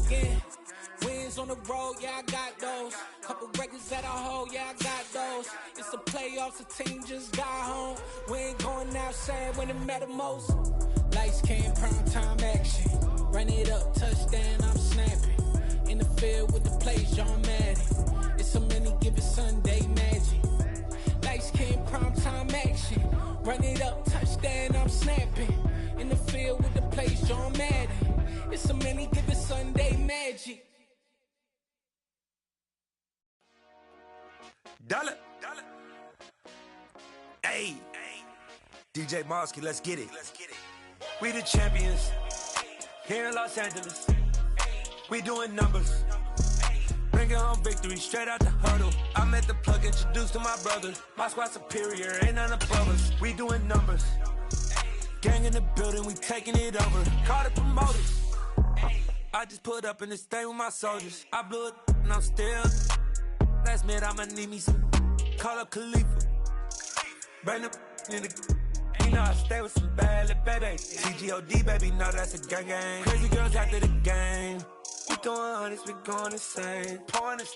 again. Wins on the road, yeah, I got those. Couple records that I hold, yeah, I got those. It's the playoffs, the team just got home. We ain't going outside when it matter most. Lights came, prime time action. Run it up, touchdown, I'm snapping. In the field with the plays, John Madden. It's a many given Sunday magic. Lights came, prime time action. Run it up, touchdown, I'm snapping. In the field with the plays, John Madden. It's a many given Sunday magic. Dollar. Hey. DJ Mosky, let's get it. We the champions. Here in Los Angeles. We doing numbers. Bringing home victory straight out the huddle. I'm at the plug, introduced to my brother. My squad superior, ain't none above us. We doing numbers. Gang in the building, we taking it over. Call the promoters. I just put up in this thing with my soldiers. I blew it and I'm still. Last minute I'ma need me some. Call up Khalifa. Bring them in the. You know I stay with some bad little baby. TGOD baby, know that's a gang gang. Crazy girls after the game. We throwing hundreds, we going insane. Pouring this.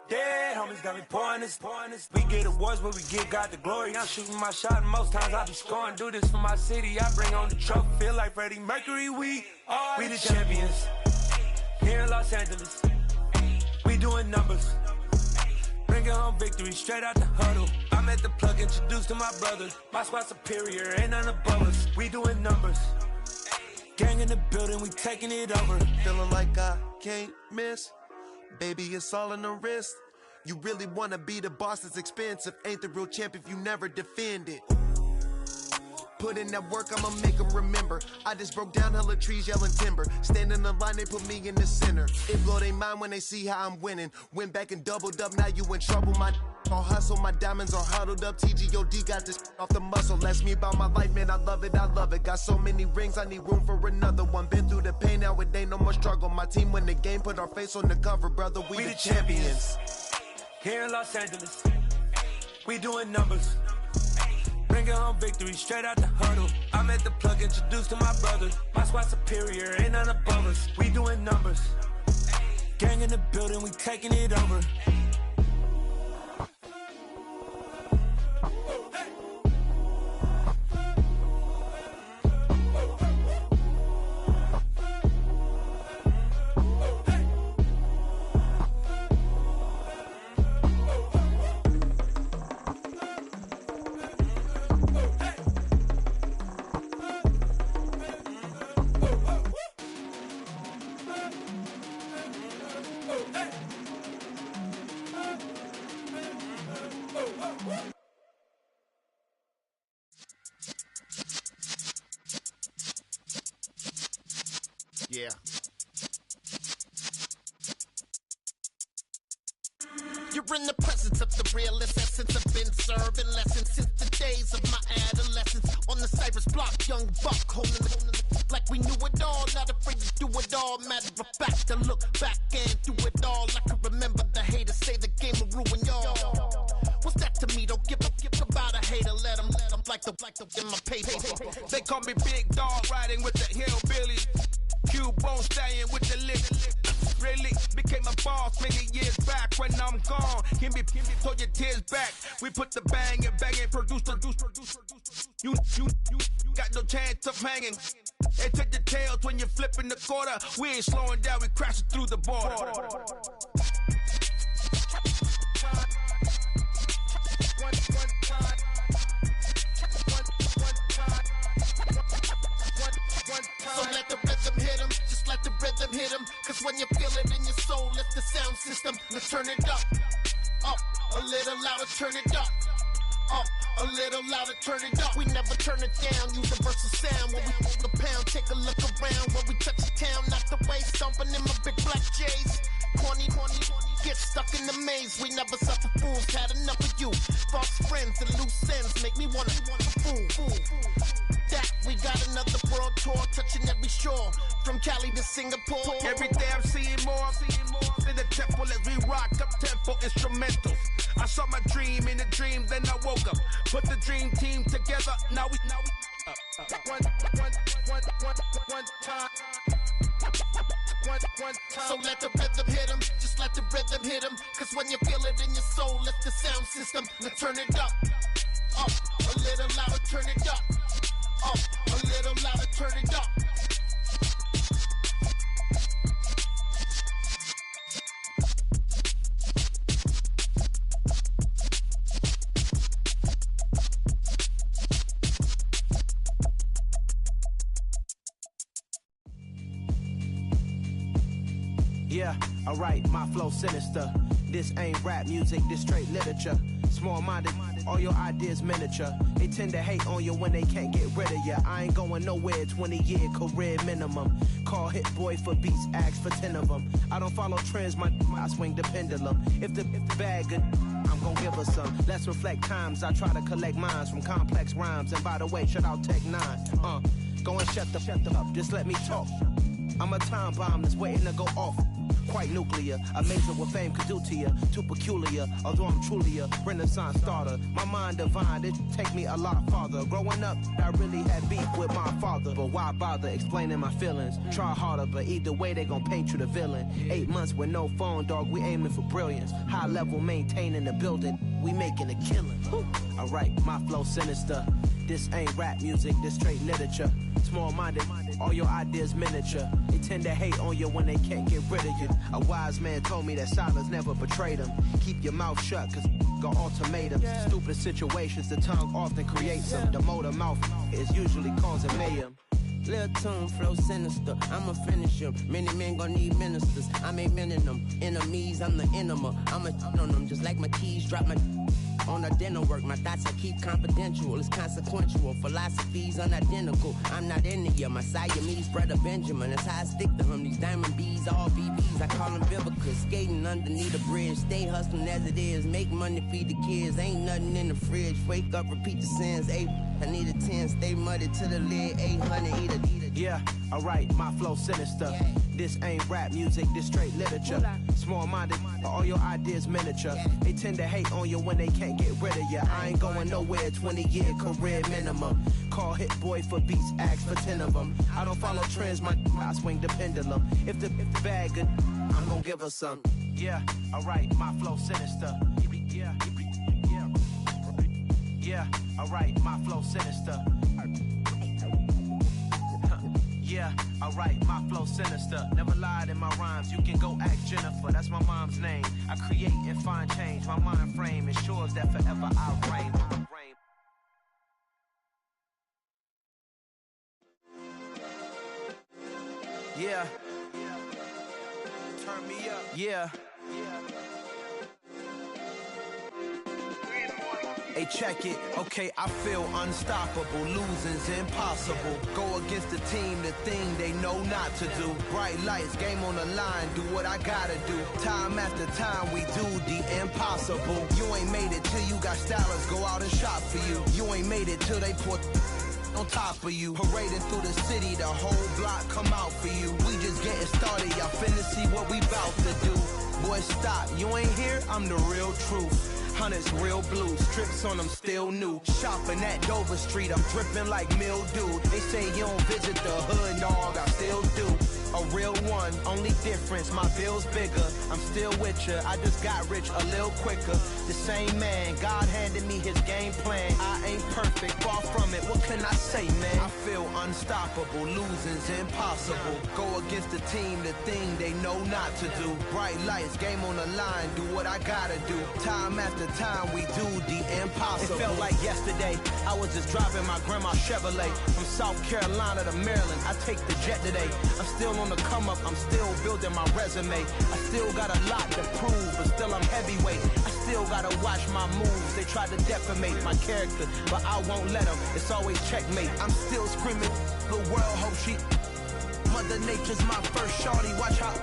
Dead homies got me pouring this. We get awards, but we give God the glory. I'm shooting my shot, and most times I be scoring. Do this for my city, I bring on the trophy. Feel like Freddie Mercury, we the champions. Here in Los Angeles, we doing numbers. Bringing home victory straight out the huddle. I'm at the plug, introduced to my brother. My squad superior, ain't none above us. We doing numbers. Gang in the building, we taking it over. Feeling like I can't miss. Baby, it's all in the wrist. You really wanna be the boss, it's expensive. Ain't the real champ if you never defend it. Put in that work, I'ma make them remember. I just broke down hella trees, yelling timber. Stand in the line, they put me in the center. It blow their mind when they see how I'm winning. Went back and doubled up, now you in trouble. My all hustle, my diamonds are huddled up. TGOD got this off the muscle. Ask me about my life, man, I love it. Got so many rings, I need room for another one. Been through the pain, now it ain't no more struggle. My team win the game, put our face on the cover, brother. We the champions. Here in Los Angeles, we doing numbers. Bringing home victory straight out the huddle. I'm at the plug, introduced to my brother. My squad superior, ain't none above us. We doing numbers. Gang in the building, we taking it over. Yeah. You're in the presence of the realest essence. I've been serving lessons since the days of my adolescence. On the Cypress block, young buck holding it like we knew it all. Not afraid to do it all. Matter of fact, to look back and do it all. I can remember the haters say the game will ruin y'all. What's that to me? Don't give about a hater. Let them like the in my paper. They call me Big Dog, riding with the hillbillies. Q-Bone stallion with the lick. Really became a boss many years back. When I'm gone, can be throw your tears back. We put the bang and produce. You got no chance of hanging. They take the tails when you're flipping the quarter. We ain't slowing down, we crashing through the border. So let the rhythm hit him, just let the rhythm hit him. Cause when you feel it in your soul, lift the sound system. Let's turn it up, a little louder, turn it up. A little louder, turn it up. We never turn it down, universal sound. When we hold the pound, take a look around. When we touch the town, not the way, stomping in my big black J's. Corny, get stuck in the maze. We never suffer fools, had enough of you. False friends and loose ends make me wanna fool. That we got another world tour, touching every shore, from Cali to Singapore. Every day I'm seeing more in the temple as we rock up tempo instrumentals. I saw my dream in a dream, then I woke up. Put the dream team together, now we one time. So let the rhythm hit 'em, just let the rhythm hit 'em. Cause when you feel it in your soul, let the sound system, now turn it up. Up, a little louder, turn it up. Up, a little louder, turn it up. Yeah, alright, my flow sinister. This ain't rap music, this straight literature. Small-minded, all your ideas miniature. They tend to hate on you when they can't get rid of you. I ain't going nowhere, 20-year career minimum. Call hit boy for beats, ask for 10 of them. I don't follow trends, I swing the pendulum. If the bag good, I'm gon' give her some. Let's reflect times, I try to collect minds from complex rhymes. And by the way, shout out Tech 9. Go and shut the up, just let me talk. I'm a time bomb that's waiting to go off. Quite nuclear, amazing what fame could do to you. Too peculiar, although I'm truly a renaissance starter. My mind divine, it take me a lot farther. Growing up, I really had beef with my father. But why bother explaining my feelings? Try harder, but either way they gon' paint you the villain. 8 months with no phone, dog, we aiming for brilliance. High level maintaining the building, we making a killing. Alright, my flow sinister. This ain't rap music, this straight literature. Small-minded, all your ideas miniature. They tend to hate on you when they can't get rid of you. A wise man told me that silence never betrayed him. Keep your mouth shut, cause got ultimatums. Stupid situations, the tongue often creates them. The motor mouth is usually causing mayhem. Lil' tune, flow sinister, I'ma finish him. Many men gon' need ministers, I'm aiming them. Enemies, I'm the enema, I'ma on them. Just like my keys, drop my on a dinner work. My thoughts I keep confidential, it's consequential. Philosophies unidentical, I'm not into you. My Siamese brother Benjamin, that's how I stick to him. These diamond bees, all BBs, I call them Vivica. Skating underneath the bridge, stay hustling as it is. Make money, feed the kids, ain't nothing in the fridge. Wake up, repeat the sins, I need a 10, stay muddy to the lid, 800, eat a. Yeah, alright, my flow sinister. This ain't rap music, this straight literature. Small-minded, all your ideas miniature. They tend to hate on you when they can't get rid of you. I ain't going nowhere, 20-year career minimum. Call hit boy for beats, ask for 10 of them. I don't follow trends, I swing the pendulum. If the bag good, I'm gon' give her some. Yeah, alright, my flow sinister. Yeah, alright, my flow sinister. Yeah, alright, my flow sinister. Never lied in my rhymes, you can go ask Jennifer. That's my mom's name. I create and find change. My mind frame ensures that forever I'll reign. Yeah. Turn me up. Yeah. Hey, check it. Okay, I feel unstoppable. Losing's impossible. Go against the team, the thing they know not to do. Bright lights, game on the line. Do what I gotta do. Time after time, we do the impossible. You ain't made it till you got stylers go out and shop for you. You ain't made it till they put on top of you. Parading through the city, the whole block come out for you. We just getting started, y'all finna see what we bout to do. Boy, stop, you ain't here, I'm the real truth. Hunters, real blue, strips on them still new. Shopping at Dover Street, I'm dripping like mildew. They say you don't visit the hood, dog, I still do. A real one, only difference, my bill's bigger. I'm still with ya, I just got rich a little quicker. The same man, God handed me his game plan. I ain't perfect, far from it, what can I say, man? I feel unstoppable, losing's impossible. Go against the team, the thing they know not to do. Bright lights, game on the line, do what I gotta do. Time after time, we do the impossible. It felt like yesterday, I was just driving my grandma's Chevrolet. From South Carolina to Maryland, I take the jet today. I'm still on the come up, I'm still building my resume. I still got a lot to prove, but still I'm heavyweight. I still gotta watch my moves. They try to defamate my character, but I won't let them. It's always checkmate. I'm still screaming, the world hope she. Mother Nature's my first shorty, watch how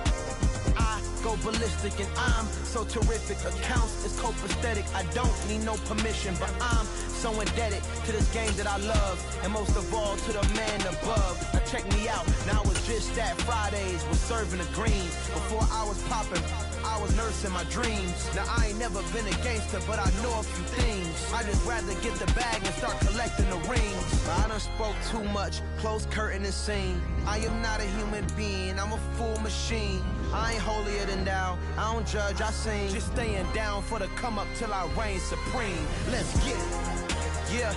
I go ballistic, and I'm so terrific. Accounts is copacetic. I don't need no permission, but I'm so indebted to this game that I love, and most of all to the man above. Now check me out, now it's just that Fridays was serving the greens. Before I was popping, I was nursing my dreams. Now I ain't never been a gangster, but I know a few things. I just rather get the bag and start collecting the rings. But I done spoke too much, close curtain and scene. I am not a human being, I'm a full machine. I ain't holier than thou, I don't judge, I sing. Just staying down for the come up till I reign supreme. Let's get it. Yeah,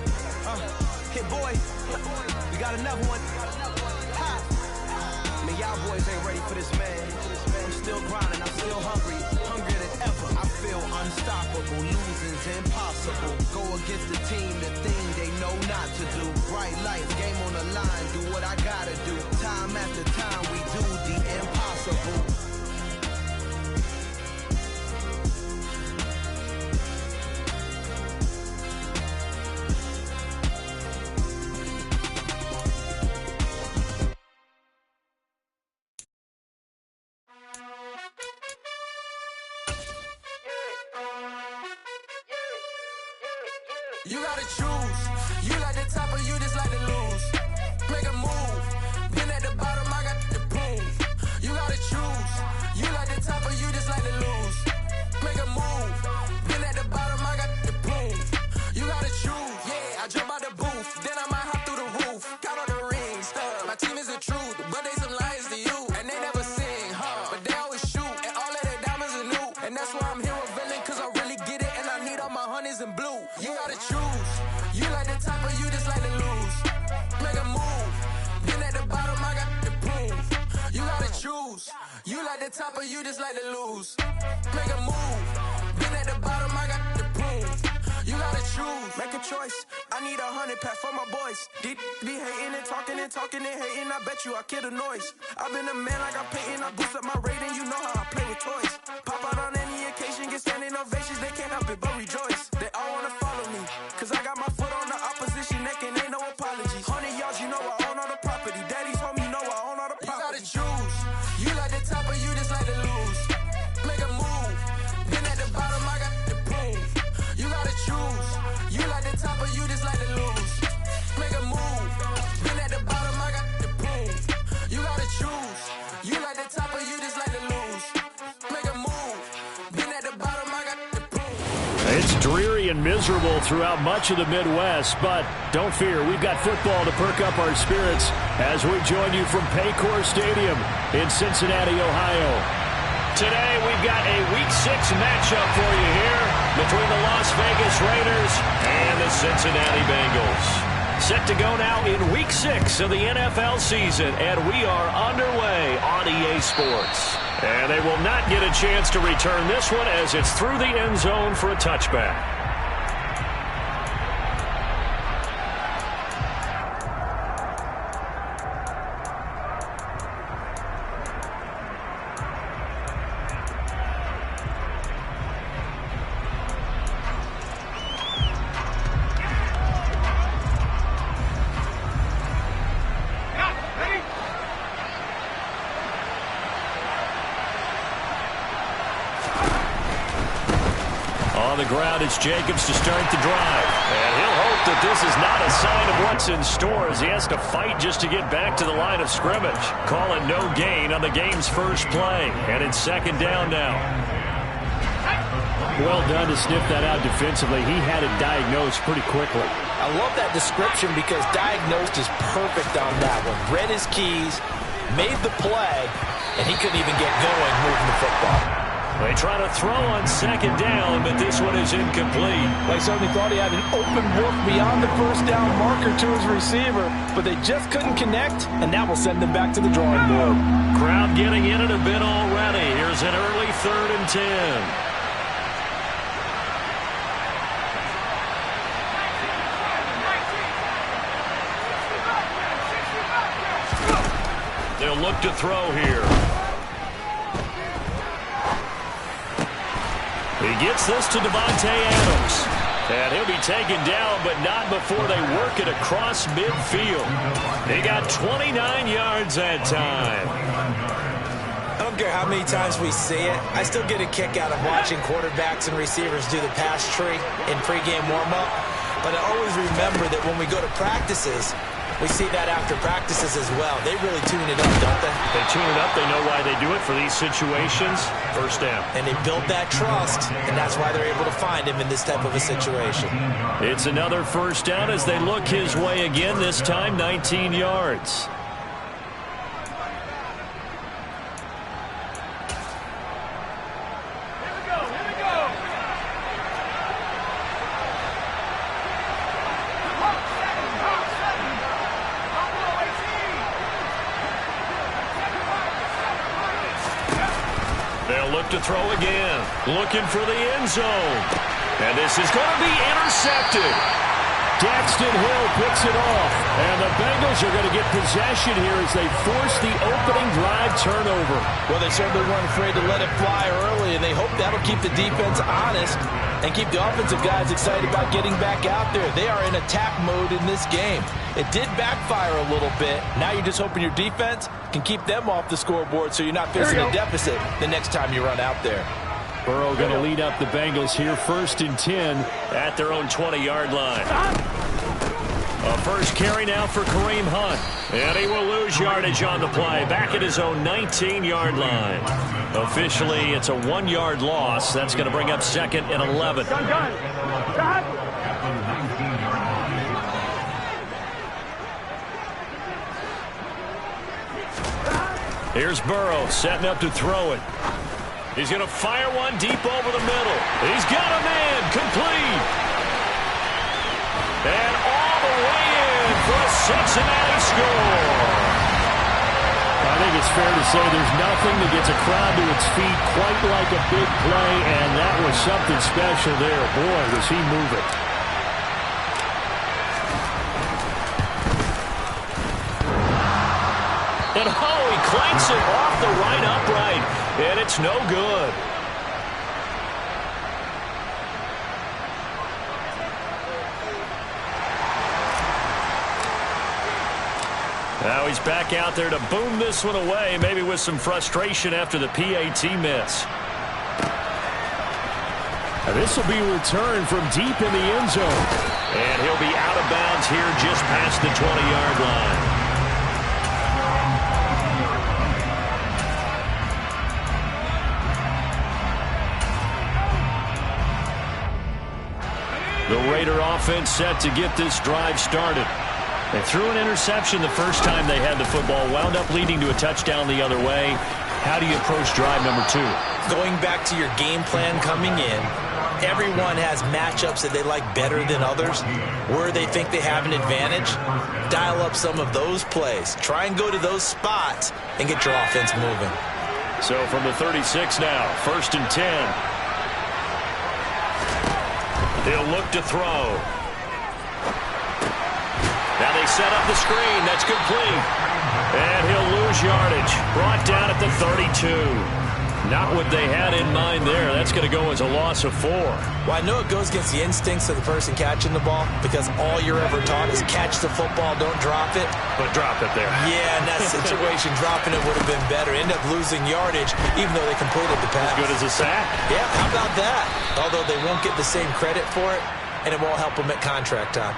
hit boy, we got another one. Ha. Man, y'all boys ain't ready for this, man. I'm still grinding, I'm still hungry, hungrier than ever. I feel unstoppable, losing's impossible. Go against the team, the thing they know not to do. Bright lights, game on the line, do what I gotta do. Time after time, we do the impossible. You gotta choose. You like the top or you just like to lose. Make a move. Been at the bottom, I got the proof. You gotta choose. You like the top or you just like to lose. Make a move. Been at the bottom, I got the proof. You gotta choose. Yeah, I jump out the booth. Then I might hop through the roof. Count all the rings. My team is the truth, but they some liars to you. And they never sing, but they always shoot. And all of their diamonds are new. And that's why I'm here revealing, cause I really get it. And I need all my honeys in blue. You gotta choose. You like the top or you just like to lose. Make a move. Been at the bottom, I got the proof. You gotta choose. You like the top or you just like to lose. Make a move. Been at the bottom, I got the proof. You gotta choose. Make a choice. I need 100 pack for my boys. Be hating and talking and hating. I bet you I kill the noise. I've been a man like I'm Peyton. I boost up my rating. You know how I play with toys. Pop out on any occasion, get standing ovations. They can't help it but rejoice. They all wanna follow me, cause I got my foot on the opposition neck and ain't no apologies. 100 yards, you know I own all the property. Daddy's home, you know I own all the property. You gotta choose. You like the top or you just like to lose. Make a move. Been at the bottom, I got the proof. You gotta choose. You like the top or you just like to lose. Make a move. Been at the bottom, I got the proof. You gotta choose. You like the top or you just like to lose. Make a move. Been at the bottom, I got the proof. It's dreary and miserable throughout much of the Midwest, but don't fear, we've got football to perk up our spirits as we join you from Paycor Stadium in Cincinnati, Ohio. Today we've got a Week 6 matchup for you here between the Las Vegas Raiders and the Cincinnati Bengals. Set to go now in Week 6 of the NFL season, and we are underway on EA Sports. And they will not get a chance to return this one as it's through the end zone for a touchback. On the ground, it's Jacobs to start the drive. And he'll hope that this is not a sign of what's in store as he has to fight just to get back to the line of scrimmage. Call it no gain on the game's first play. And it's second down now. Well done to sniff that out defensively. He had it diagnosed pretty quickly. I love that description because diagnosed is perfect on that one. Read his keys, made the play, and he couldn't even get going moving the football. They try to throw on second down, but this one is incomplete. They certainly thought he had an open look beyond the first down marker to his receiver, but they just couldn't connect, and that will send them back to the drawing board. Crowd getting in it a bit already. Here's an early 3rd and 10. They'll look to throw here. He gets this to Devontae Adams. And he'll be taken down, but not before they work it across midfield. He got 29 yards that time. I don't care how many times we see it. I still get a kick out of watching quarterbacks and receivers do the pass tree in pregame warm-up. But I always remember that when we go to practices, We see that after practices as well. They really tune it up, don't they? They tune it up. They know why they do it for these situations. First down. And they built that trust, and that's why they're able to find him in this type of a situation. It's another first down as they look his way again, this time 19 yards. To throw again, looking for the end zone, and this is going to be intercepted. Daxton Hill picks it off, and the Bengals are going to get possession here as they force the opening drive turnover. Well, they certainly weren't afraid to let it fly early, and they hope that'll keep the defense honest and keep the offensive guys excited about getting back out there. They are in attack mode in this game. It did backfire a little bit. Now you're just hoping your defense can keep them off the scoreboard so you're not facing a deficit the next time you run out there. Burrow going to lead up the Bengals here, 1st and 10 at their own 20-yard line. A first carry now for Kareem Hunt. And he will lose yardage on the play, back at his own 19-yard line. Officially, it's a 1-yard loss. That's going to bring up 2nd and 11. Here's Burrow setting up to throw it. He's going to fire one deep over the middle. He's got a man complete. And all the way in for a Cincinnati score. I think it's fair to say there's nothing that gets a crowd to its feet quite like a big play, and that was something special there. Boy, was he moving. And oh, he clanks it off the right upright, and it's no good. Now he's back out there to boom this one away, maybe with some frustration after the PAT miss. And this will be returned from deep in the end zone. And he'll be out of bounds here just past the 20-yard line. The Raider offense set to get this drive started. They threw an interception the first time they had the football, wound up leading to a touchdown the other way. How do you approach drive number 2? Going back to your game plan coming in, everyone has matchups that they like better than others. Where they think they have an advantage, dial up some of those plays. Try and go to those spots and get your offense moving. So from the 36 now, 1st and 10. He'll look to throw. Now they set up the screen. That's complete. And he'll lose yardage. Brought down at the 32. Not what they had in mind there. That's going to go as a loss of 4. Well, I know it goes against the instincts of the person catching the ball because all you're ever taught is catch the football, don't drop it. But drop it there. Yeah, in that situation, dropping it would have been better. End up losing yardage even though they completed the pass. As good as a sack. Yeah, how about that? Although they won't get the same credit for it, and it won't help them at contract time.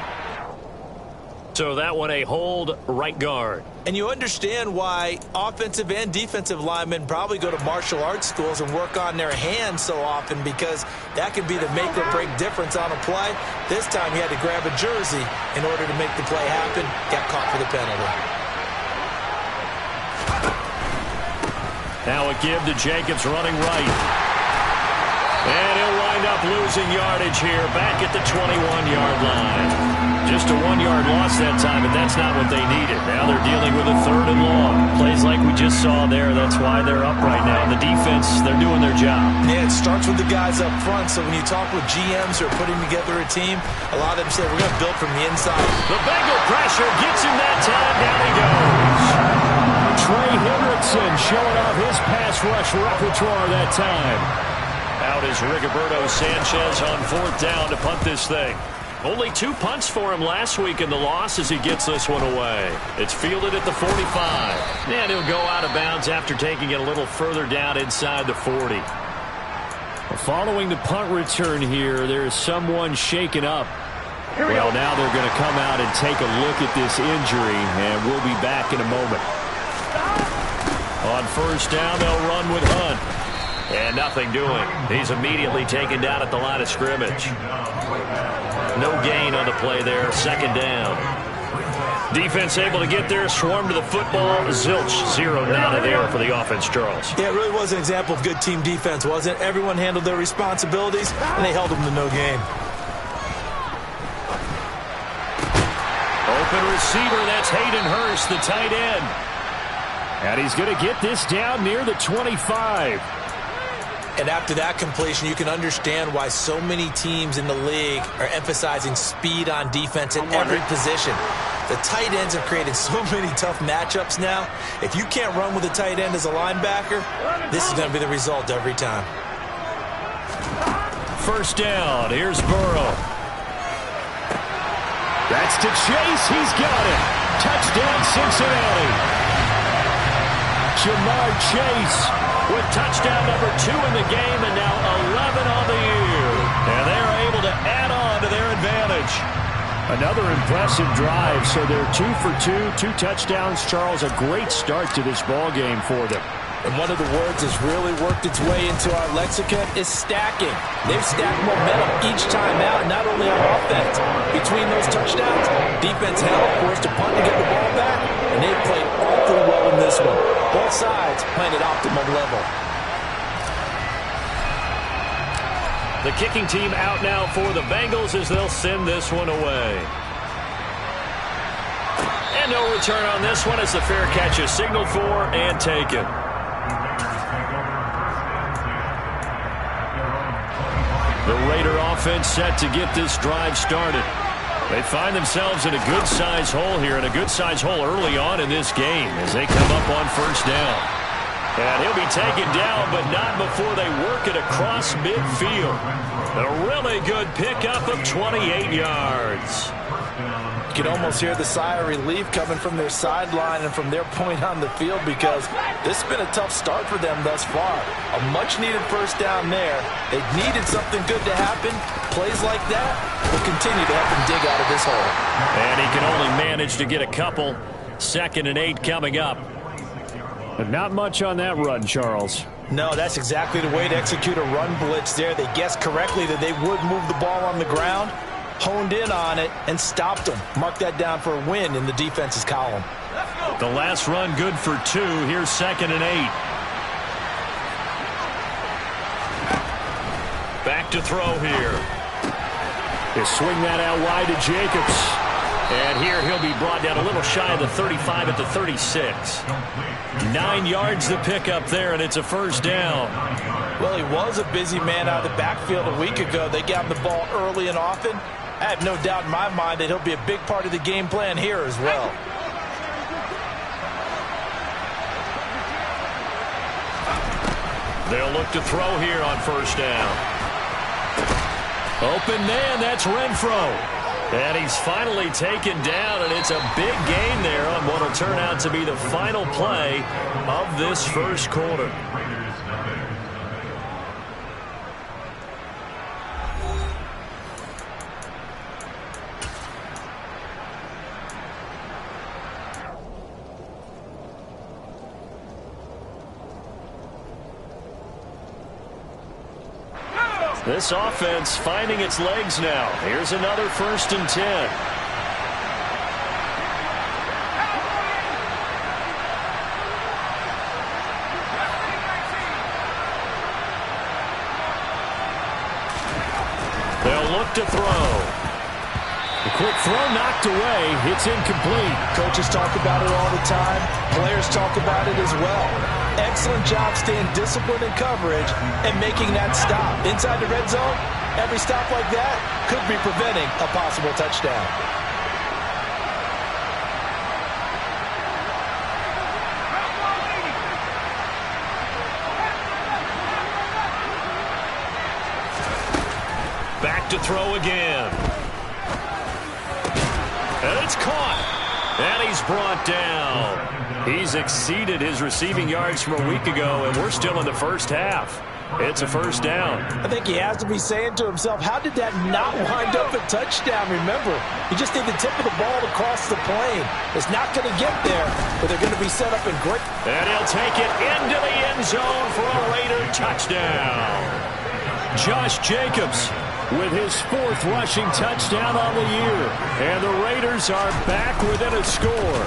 So that one a hold right guard. And you understand why offensive and defensive linemen probably go to martial arts schools and work on their hands so often because that can be the make or break difference on a play. This time he had to grab a jersey in order to make the play happen. Got caught for the penalty. Now a give to Jacobs running right. And he'll wind up losing yardage here back at the 21-yard line. Just a 1-yard loss that time, but that's not what they needed. Now they're dealing with a 3rd and long. Plays like we just saw there. That's why they're up right now. The defense, they're doing their job. Yeah, it starts with the guys up front. So when you talk with GMs who are putting together a team, a lot of them say, we're going to build from the inside. The Bengal pressure gets him that time. Down he goes. Trey Hendrickson showing off his pass rush repertoire that time. Out is Rigoberto Sanchez on 4th down to punt this thing. Only 2 punts for him last week in the loss as he gets this one away. It's fielded at the 45. And he'll go out of bounds after taking it a little further down inside the 40. Following the punt return here, there is someone shaken up. Well, now they're going to come out and take a look at this injury, and we'll be back in a moment. On first down, they'll run with Hunt. And nothing doing. He's immediately taken down at the line of scrimmage. No gain on the play there. Second down. Defense able to get there, swarm to the football. Zilch, zero, nada there for the offense, Charles. Yeah, it really was an example of good team defense, wasn't it? Everyone handled their responsibilities, and they held them to no gain. Open receiver, that's Hayden Hurst, the tight end. And he's going to get this down near the 25. And after that completion, you can understand why so many teams in the league are emphasizing speed on defense at every position. The tight ends have created so many tough matchups now. If you can't run with a tight end as a linebacker, this is going to be the result every time. First down, here's Burrow. That's to Chase, he's got it. Touchdown, Cincinnati. Jamar Chase with touchdown number 2 in the game, and now 11 on the year. And they're able to add on to their advantage. Another impressive drive, so they're 2 for 2 touchdowns. Charles, a great start to this ball game for them. And one of the words that's really worked its way into our lexicon is stacking. They've stacked momentum each time out, not only on offense. Between those touchdowns, defense held, forced a punt to get the ball back, and they played awfully well in this one. Both sides playing at optimum level. The kicking team out now for the Bengals as they'll send this one away. And no return on this one as the fair catch is signaled for and taken. The Raider offense set to get this drive started. They find themselves in a good-sized hole here, and a good-sized hole early on in this game as they come up on first down. And he'll be taken down, but not before they work it across midfield. A really good pickup of 28 yards. You can almost hear the sigh of relief coming from their sideline and from their point on the field, because this has been a tough start for them thus far. A much-needed first down there. They needed something good to happen. Plays like that will continue to help them dig out of this hole. And he can only manage to get a couple. 2nd and 8 coming up. But not much on that run, Charles. No, that's exactly the way to execute a run blitz there. They guessed correctly that they would move the ball on the ground, honed in on it, and stopped them. Mark that down for a win in the defense's column. The last run good for 2. Here's 2nd and 8. Back to throw here. They swing that out wide to Jacobs. And here he'll be brought down a little shy of the 35 at the 36. 9 yards to pick up there, and it's a first down. Well, he was a busy man out of the backfield a week ago. They got him the ball early and often. I have no doubt in my mind that he'll be a big part of the game plan here as well. They'll look to throw here on first down. Open man, that's Renfro. And he's finally taken down, and it's a big gain there on what will turn out to be the final play of this first quarter. This offense finding its legs now. Here's another 1st and 10. They'll look to throw. The quick throw knocked away. It's incomplete. Coaches talk about it all the time. Players talk about it as well. Excellent job staying disciplined in coverage and making that stop. Inside the red zone, every stop like that could be preventing a possible touchdown. Back to throw again. And it's caught. And he's brought down. He's exceeded his receiving yards from a week ago, and we're still in the first half. It's a first down. I think he has to be saying to himself, how did that not wind up a touchdown? Remember, he just need the tip of the ball to cross the plane. It's not going to get there, but they're going to be set up in great. And he'll take it into the end zone for a Raider touchdown. Josh Jacobs with his 4th rushing touchdown on the year. And the Raiders are back within a score.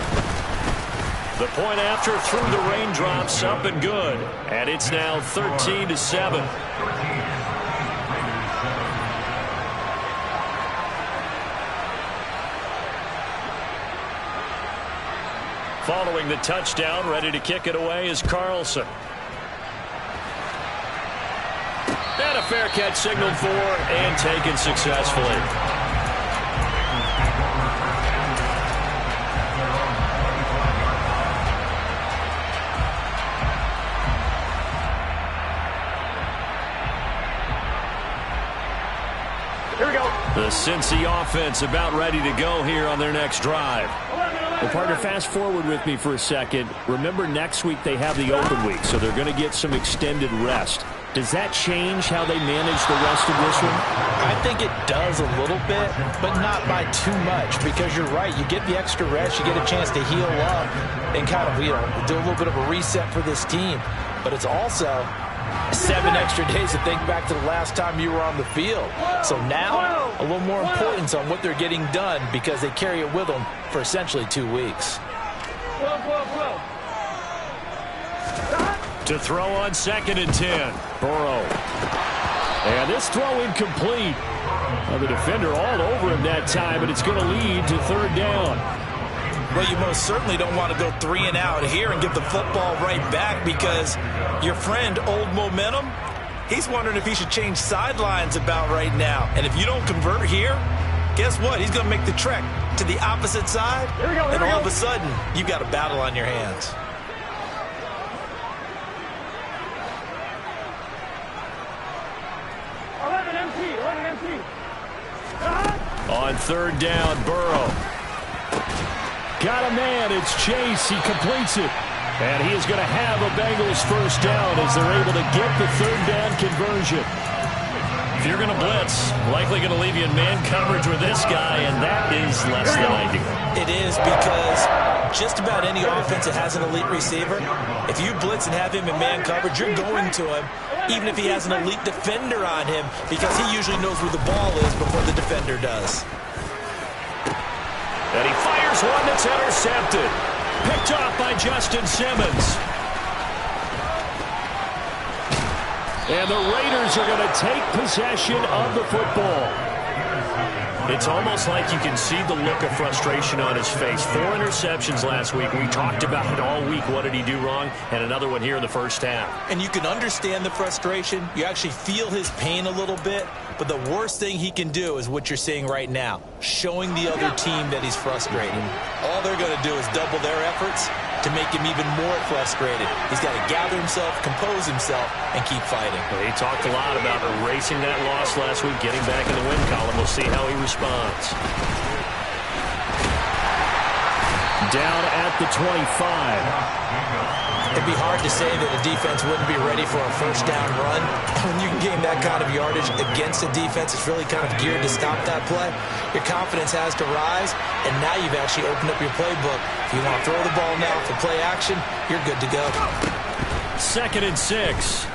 The point after through the raindrops, up and good. And it's now 13-7. Following the touchdown, ready to kick it away is Carlson. And a fair catch signaled for and taken successfully. Here we go. The Cincy offense about ready to go here on their next drive. Well, partner, fast forward with me for a second. Remember, next week they have the open week, so they're going to get some extended rest. Does that change how they manage the rest of this one? I think it does a little bit, but not by too much, because you're right. You get the extra rest. You get a chance to heal up and kind of, do a little bit of a reset for this team. But it's also 7 extra days to think back to the last time you were on the field. So now, a little more importance on what they're getting done because they carry it with them for essentially 2 weeks. To throw on 2nd and 10. Burrow. And this throw incomplete. Well, the defender all over him that time, but it's going to lead to 3rd down. Well, you most certainly don't want to go 3 and out here and get the football right back because your friend, Old Momentum, he's wondering if he should change sidelines about right now. And if you don't convert here, guess what? He's going to make the trek to the opposite side, and all of a sudden, you've got a battle on your hands. On 3rd down, Burrow. Got a man. It's Chase. He completes it. And he is going to have a Bengals first down as they're able to get the 3rd down conversion. If you're going to blitz, likely going to leave you in man coverage with this guy, and that is less than ideal. It is because just about any offense that has an elite receiver, if you blitz and have him in man coverage, you're going to him, even if he has an elite defender on him, because he usually knows where the ball is before the defender does. And he fires one that's intercepted. Picked off by Justin Simmons. And the Raiders are going to take possession of the football. It's almost like you can see the look of frustration on his face. 4 interceptions last week. We talked about it all week. What did he do wrong? And another one here in the first half. And you can understand the frustration. You actually feel his pain a little bit. But the worst thing he can do is what you're seeing right now, showing the other team that he's frustrated. All they're going to do is double their efforts to make him even more frustrated. He's got to gather himself, compose himself, and keep fighting. Well, he talked a lot about erasing that loss last week, getting back in the win column. We'll see how he responds. Down at the 25. It'd be hard to say that a defense wouldn't be ready for a first down run. When you can gain that kind of yardage against a defense, it's really kind of geared to stop that play. Your confidence has to rise, and now you've actually opened up your playbook. If you want to throw the ball now for play action, you're good to go. 2nd and 6.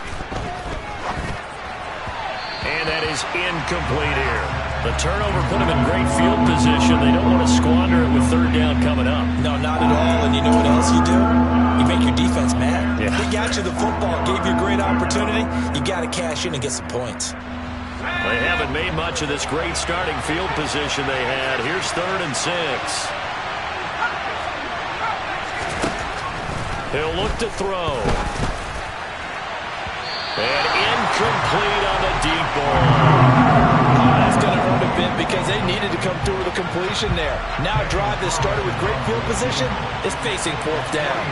And that is incomplete here. The turnover put them in great field position. They don't want to squander it with 3rd down coming up. No, not at all. And you know what else you do? You make your defense mad. Yeah. They got you the football, gave you a great opportunity. You got to cash in and get some points. They haven't made much of this great starting field position they had. Here's 3rd and 6. He'll look to throw. And incomplete on the deep ball. That's going to hurt a bit because they needed to come through with a completion there. Now a drive that started with great field position is facing 4th down.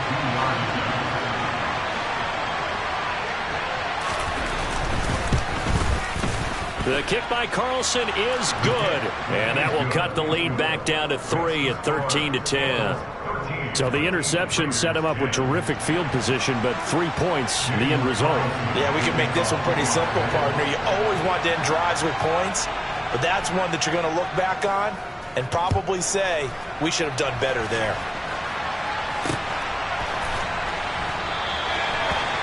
The kick by Carlson is good. And that will cut the lead back down to 3 at 13-10. So the interception set him up with terrific field position, but 3 points, the end result. Yeah, we can make this one pretty simple, partner. You always want to end drives with points, but that's one that you're going to look back on and probably say, we should have done better there.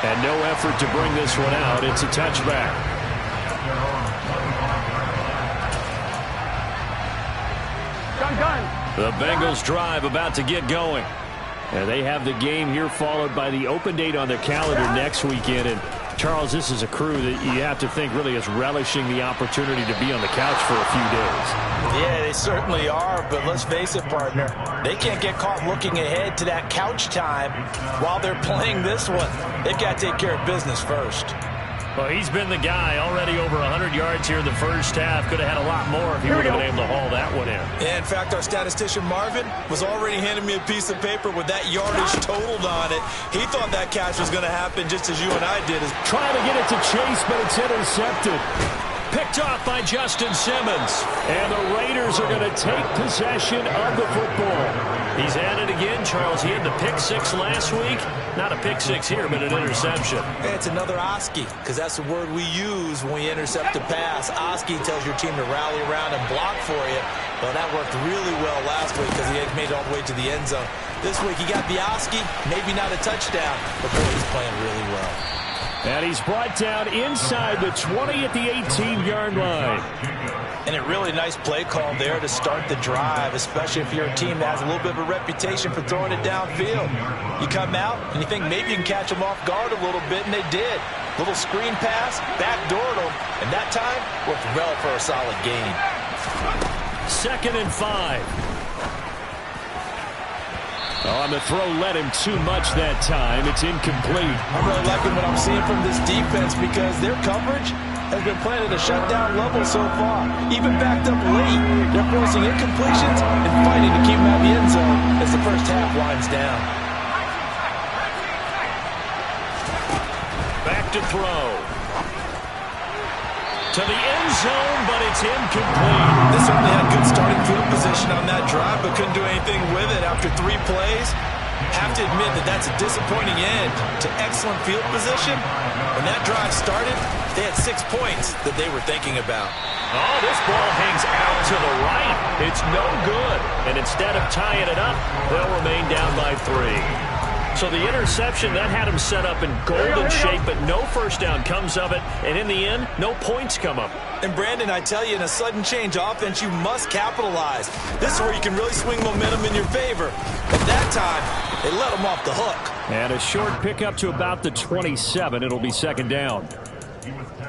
And no effort to bring this one out. It's a touchback. The Bengals drive about to get going. And they have the game here followed by the open date on their calendar next weekend. And Charles, this is a crew that you have to think really is relishing the opportunity to be on the couch for a few days. Yeah, they certainly are, but let's face it, partner. They can't get caught looking ahead to that couch time while they're playing this one. They've got to take care of business first. Well, he's been the guy already over 100 yards here in the first half. Could have had a lot more if he would have been able to haul that one in. Yeah, in fact, our statistician Marvin was already handing me a piece of paper with that yardage totaled on it. He thought that catch was going to happen just as you and I did. Trying to get it to Chase, but it's intercepted. Picked off by Justin Simmons. And the Raiders are going to take possession of the football. He's at it again, Charles. He had the pick six last week. Not a pick six here, but an interception. Hey, it's another Oski, because that's the word we use when we intercept a pass. Oski tells your team to rally around and block for you. Well, that worked really well last week because he had made it all the way to the end zone. This week he got the Oski, maybe not a touchdown, but boy, he's playing really well. And he's brought down inside the 20 at the 18-yard line. And a really nice play call there to start the drive, especially if you're a team that has a little bit of a reputation for throwing it downfield. You come out and you think maybe you can catch them off guard a little bit, and they did. Little screen pass, backdoored them, and that time worked well for a solid gain. 2nd and 5. On the throw, led him too much that time. It's incomplete. I'm really liking what I'm seeing from this defense because their coverage has been playing at a shutdown level so far. Even backed up late, they're forcing incompletions and fighting to keep them out of the end zone as the first half winds down. Back to throw. To the end zone, but it's incomplete. They certainly had good starting field position on that drive, but couldn't do anything with it after 3 plays. Have to admit that that's a disappointing end to excellent field position. When that drive started, they had 6 points that they were thinking about. Oh, this ball hangs out to the right. It's no good. And instead of tying it up, they'll remain down by 3. So the interception, that had him set up in golden shape, but no first down comes of it. And in the end, no points come up. And Brandon, I tell you, in a sudden change offense, you must capitalize. This is where you can really swing momentum in your favor. At that time, they let him off the hook. And a short pickup to about the 27. It'll be 2nd down.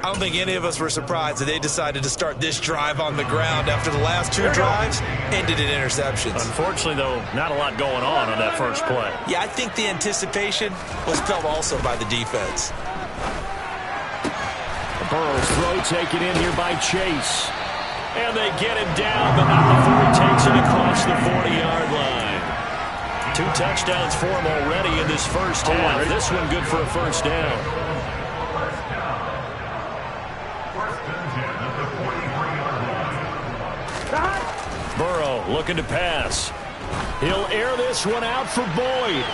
I don't think any of us were surprised that they decided to start this drive on the ground after the last 2 drives ended in interceptions. Unfortunately, though, not a lot going on that first play. Yeah, I think the anticipation was felt also by the defense. Burrow's throw taken in here by Chase. And they get him down, but not before he takes it across the 40-yard line. 2 touchdowns for him already in this first half. This one good for a first down. Burrow looking to pass. He'll air this one out for Boyd.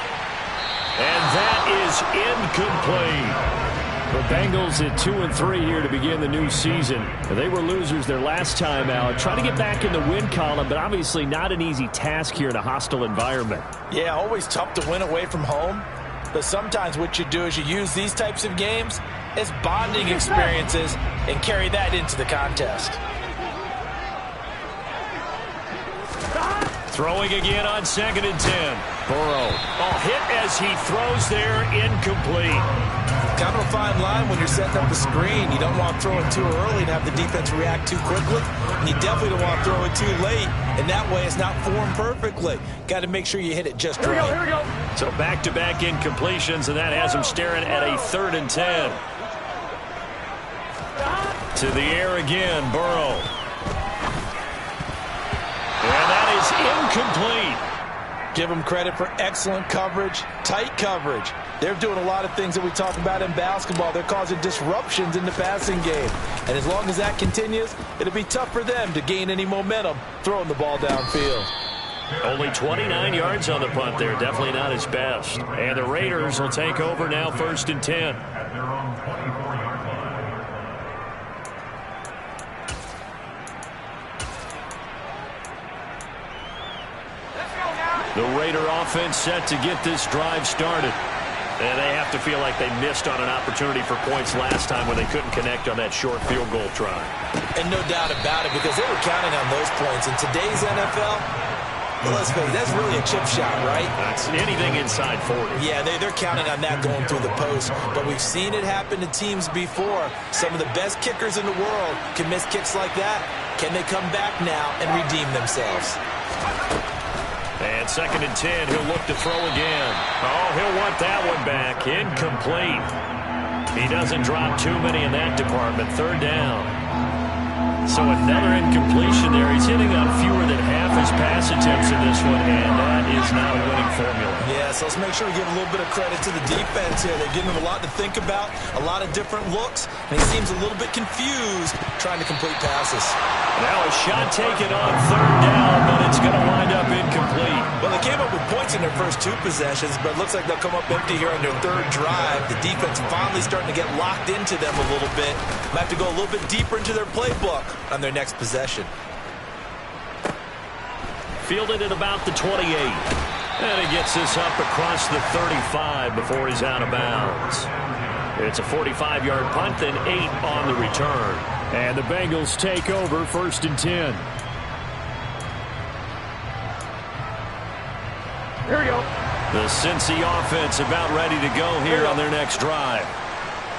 And that is incomplete. The Bengals at 2-3 here to begin the new season. They were losers their last time out. Trying to get back in the win column, but obviously not an easy task here in a hostile environment. Yeah, always tough to win away from home. But sometimes what you do is you use these types of games as bonding experiences and carry that into the contest. Throwing again on 2nd and 10. Burrow. Hit as he throws there, incomplete. Kind of a fine line when you're setting up a screen. You don't want to throw it too early and have the defense react too quickly. And you definitely don't want to throw it too late. And that way it's not formed perfectly. Got to make sure you hit it just right. Here we go. So back-to-back incompletions, and that has him staring at a 3rd and 10. To the air again, Burrow. And that is incomplete. Give them credit for excellent coverage, tight coverage. They're doing a lot of things that we talk about in basketball. They're causing disruptions in the passing game. And as long as that continues, it'll be tough for them to gain any momentum throwing the ball downfield. Only 29 yards on the punt there. Definitely not his best. And the Raiders will take over now, 1st and 10. The Raider offense set to get this drive started. And they have to feel like they missed on an opportunity for points last time when they couldn't connect on that short field goal try. And no doubt about it, because they were counting on those points. In today's NFL, well, let's face it, that's really a chip shot, right? That's anything inside 40. Yeah, they're counting on that going through the post. But we've seen it happen to teams before. Some of the best kickers in the world can miss kicks like that. Can they come back now and redeem themselves? And 2nd and 10, he'll look to throw again. Oh, he'll want that one back. Incomplete. He doesn't drop too many in that department. 3rd down. So another incompletion there. He's hitting on fewer than half his pass attempts in this one, and that is not a winning formula. Yeah, so let's make sure we give a little bit of credit to the defense here. They're giving him a lot to think about, a lot of different looks, and he seems a little bit confused trying to complete passes. Now a shot taken on 3rd down, but it's going to wind up incomplete. Well, they came up with points in their first 2 possessions, but it looks like they'll come up empty here on their 3rd drive. The defense finally starting to get locked into them a little bit. Might have to go a little bit deeper into their playbook on their next possession. Fielded at about the 28. And he gets this up across the 35 before he's out of bounds. It's a 45-yard punt, then 8 on the return. And the Bengals take over, 1st and 10. Here we go. The Cincy offense about ready to go here on their next drive.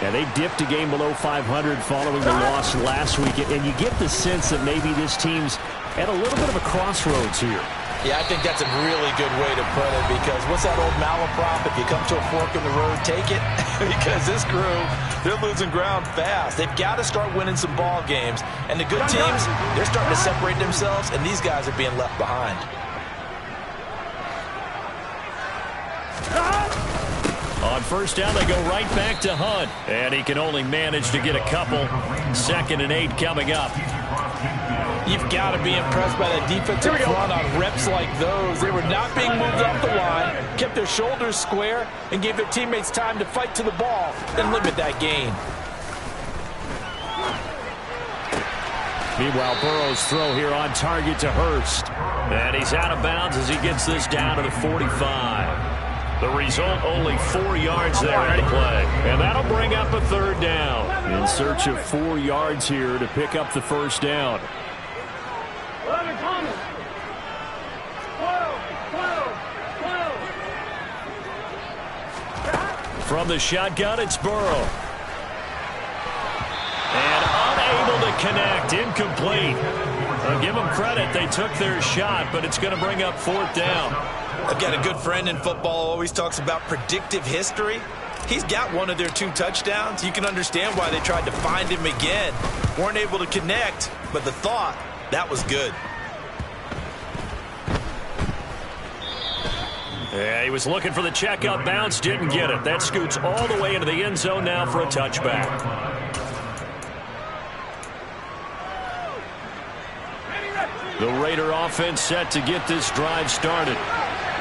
Yeah, they dipped a game below 500 following the loss last week, and you get the sense that maybe this team's at a little bit of a crossroads here. Yeah, I think that's a really good way to put it, because what's that old malaprop? If you come to a fork in the road, take it. Because this crew, they're losing ground fast. They've got to start winning some ball games. And the good teams, they're starting to separate themselves, and these guys are being left behind. On 1st down, they go right back to Hunt. And he can only manage to get a couple. 2nd and 8 coming up. You've got to be impressed by that defensive front on reps like those. They were not being moved off the line, kept their shoulders square, and gave their teammates time to fight to the ball and limit that gain. Meanwhile, Burrow's throw here on target to Hurst. And he's out of bounds as he gets this down to the 45. The result, only 4 yards there on the play. And that'll bring up a 3rd down. In search of 4 yards here to pick up the 1st down. From the shotgun, it's Burrow. And unable to connect, incomplete. I'll give them credit, they took their shot, but it's going to bring up 4th down. I've got a good friend in football, always talks about predictive history. He's got one of their 2 touchdowns. You can understand why they tried to find him again. Weren't able to connect, but the thought, that was good. Yeah, he was looking for the checkout bounce, didn't get it. That scoots all the way into the end zone now for a touchback. The Raider offense set to get this drive started.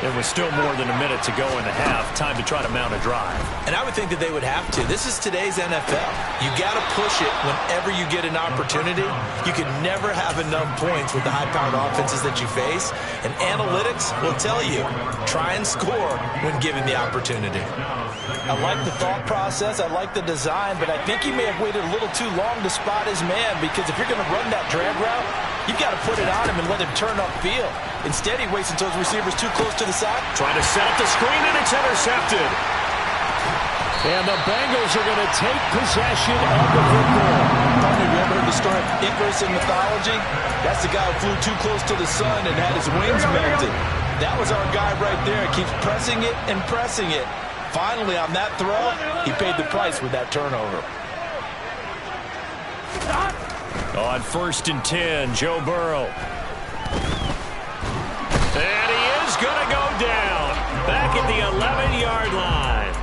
There was still more than a minute to go in the half. Time to try to mount a drive. And I would think that they would have to. This is today's NFL. You got to push it whenever you get an opportunity. You can never have enough points with the high-powered offenses that you face. And analytics will tell you, try and score when given the opportunity. I like the thought process. I like the design. But I think he may have waited a little too long to spot his man, because if you're going to run that drag route, you've got to put it on him and let him turn upfield. Instead, he waits until his receivers too close to the side. Trying to set up the screen, and it's intercepted. And the Bengals are going to take possession of the football. Have you ever heard the story of Icarus in mythology? That's the guy who flew too close to the sun and had his wings melted. That was our guy right there. Keeps pressing it and pressing it. Finally, on that throw, he paid the price with that turnover. On 1st and 10, Joe Burrow. And he is going to go down. Back at the 11-yard line.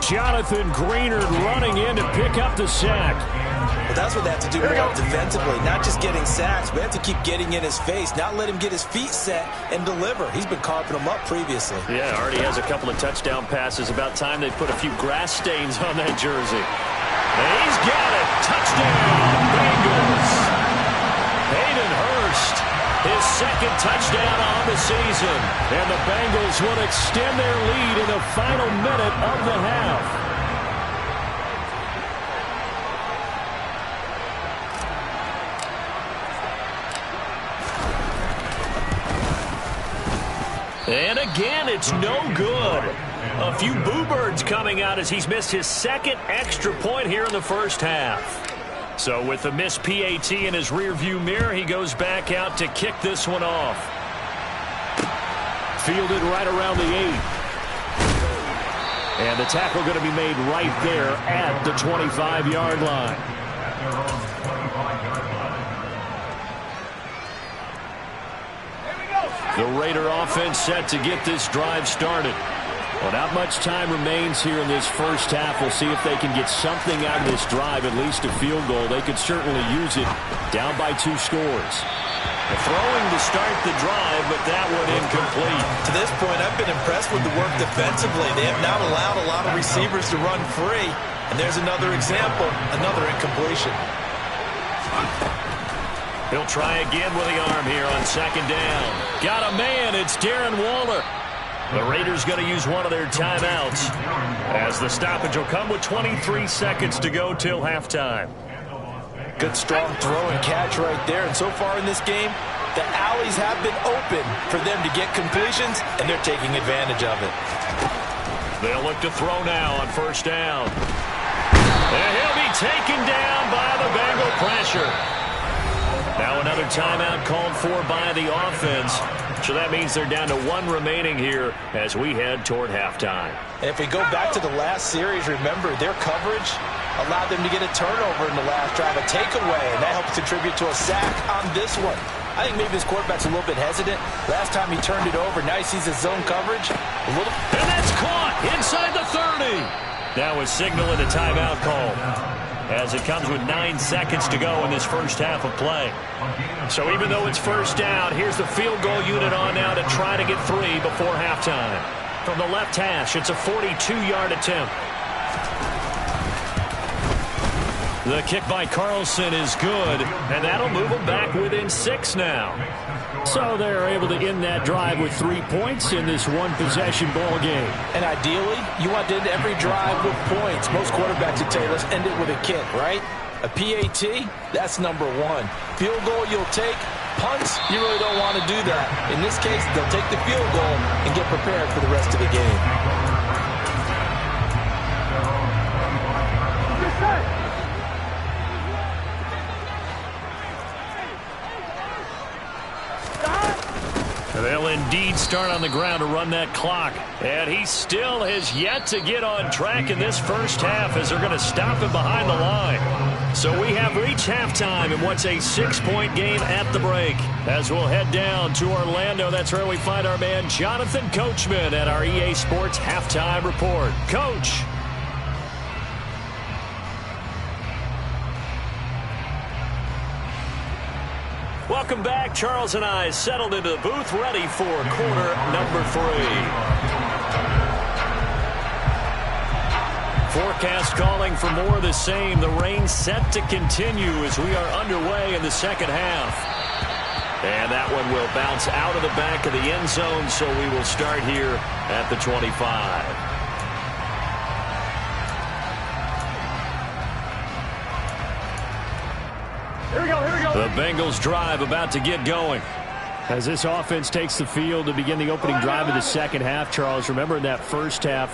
Jonathan Greenard running in to pick up the sack. Well, that's what they have to do more defensively, not just getting sacks, but they have to keep getting in his face, not let him get his feet set and deliver. He's been carving them up previously. Yeah, already has a couple of touchdown passes. About time they put a few grass stains on that jersey. And he's got it. Touchdown, Bengals. Hayden Hurst, his second touchdown on the season. And the Bengals will extend their lead in the final minute of the half. And again, it's no good. A few boo birds coming out as he's missed his second extra point here in the first half. So with the missed PAT in his rearview mirror, he goes back out to kick this one off. Fielded right around the 8. And the tackle going to be made right there at the 25-yard line. The Raider offense set to get this drive started. Well, not much time remains here in this first half. We'll see if they can get something out of this drive, at least a field goal. They could certainly use it, down by 2 scores. Throwing to start the drive, but that one incomplete. To this point, I've been impressed with the work defensively. They have not allowed a lot of receivers to run free. And there's another example, another incompletion. He'll try again with the arm here on second down. Got a man. It's Darren Waller. The Raiders going to use one of their timeouts as the stoppage will come with 23 seconds to go till halftime. Good strong throw and catch right there. And so far in this game, the alleys have been open for them to get completions, and they're taking advantage of it. They'll look to throw now on first down. And he'll be taken down by the Bengal pressure. Now another timeout called for by the offense. So that means they're down to 1 remaining here as we head toward halftime. And if we go back to the last series, remember their coverage allowed them to get a turnover in the last drive, a takeaway, and that helps contribute to a sack on this one. I think maybe this quarterback's a little bit hesitant. Last time he turned it over, now he sees his zone coverage. And that's caught inside the 30. Now a signal and a timeout call, as it comes with 9 seconds to go in this first half of play. So even though it's first down, here's the field goal unit on now to try to get 3 before halftime. From the left hash, it's a 42-yard attempt. The kick by Carlson is good, and that'll move them back within 6 now. So they're able to end that drive with 3 points in this one-possession ball game. And ideally, you want to end every drive with points. Most quarterbacks would tell you, let's end it with a kick, right? A PAT, that's number 1. Field goal you'll take. Punts, you really don't want to do that. In this case, they'll take the field goal and get prepared for the rest of the game. They'll indeed start on the ground to run that clock. And he still has yet to get on track in this first half as they're going to stop him behind the line. So we have reached halftime in what's a 6-point game at the break. As we'll head down to Orlando, that's where we find our man Jonathan Coachman at our EA Sports Halftime Report. Coach. Welcome back. Charles and I settled into the booth, ready for quarter number 3. Forecast calling for more of the same. The rain set to continue as we are underway in the second half. And that one will bounce out of the back of the end zone, so we will start here at the 25. The Bengals drive about to get going. As this offense takes the field to begin the opening drive of the second half, Charles, remember in that first half,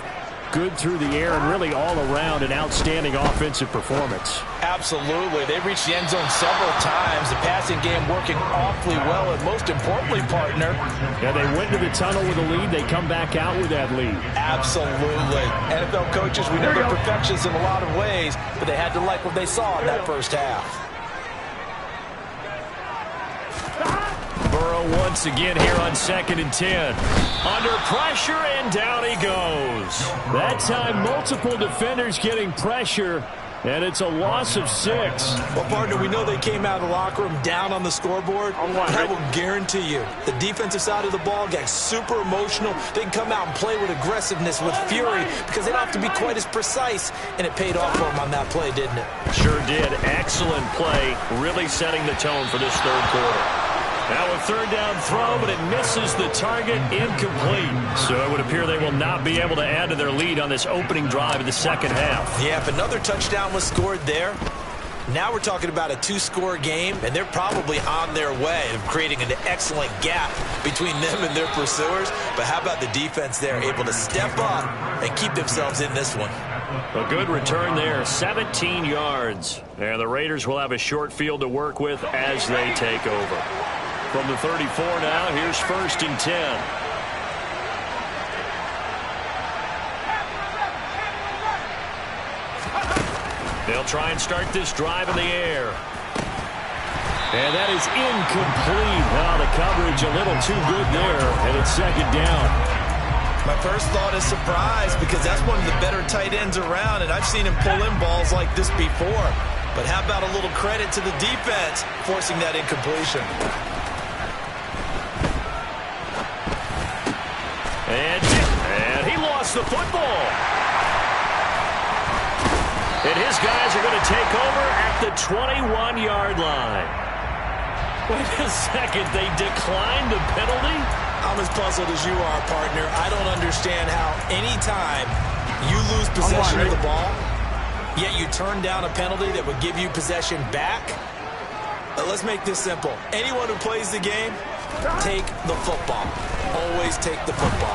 good through the air and really all around an outstanding offensive performance. Absolutely. They reached the end zone several times. The passing game working awfully well, and most importantly, partner. Yeah, they went to the tunnel with a lead. They come back out with that lead. Absolutely. NFL coaches, we know they're perfectionists in a lot of ways, but they had to like what they saw in that first half. Burrow once again here on 2nd and 10. Under pressure, and down he goes. That time, multiple defenders getting pressure, and it's a loss of 6. Well, partner, we know they came out of the locker room down on the scoreboard. I will guarantee you, the defensive side of the ball got super emotional. They can come out and play with aggressiveness, with fury, because they don't have to be quite as precise, and it paid off for them on that play, didn't it? Sure did. Excellent play, really setting the tone for this third quarter. Now a third down throw, but it misses the target, incomplete. So it would appear they will not be able to add to their lead on this opening drive of the second half. Yeah, if another touchdown was scored there, now we're talking about a 2-score game, and they're probably on their way of creating an excellent gap between them and their pursuers. But how about the defense there, able to step up and keep themselves in this one? A good return there, 17 yards. And the Raiders will have a short field to work with as they take over. From the 34 now, here's 1st and 10. They'll try and start this drive in the air. And that is incomplete. Now the coverage a little too good there, and it's 2nd down. My first thought is surprise, because that's one of the better tight ends around, and I've seen him pull in balls like this before. But how about a little credit to the defense forcing that incompletion? And he lost the football. And his guys are going to take over at the 21-yard line. Wait a second, they declined the penalty? I'm as puzzled as you are, partner. I don't understand how any time you lose possession of the ball, yet you turn down a penalty that would give you possession back. But let's make this simple. Anyone who plays the game, take the football. Always take the football.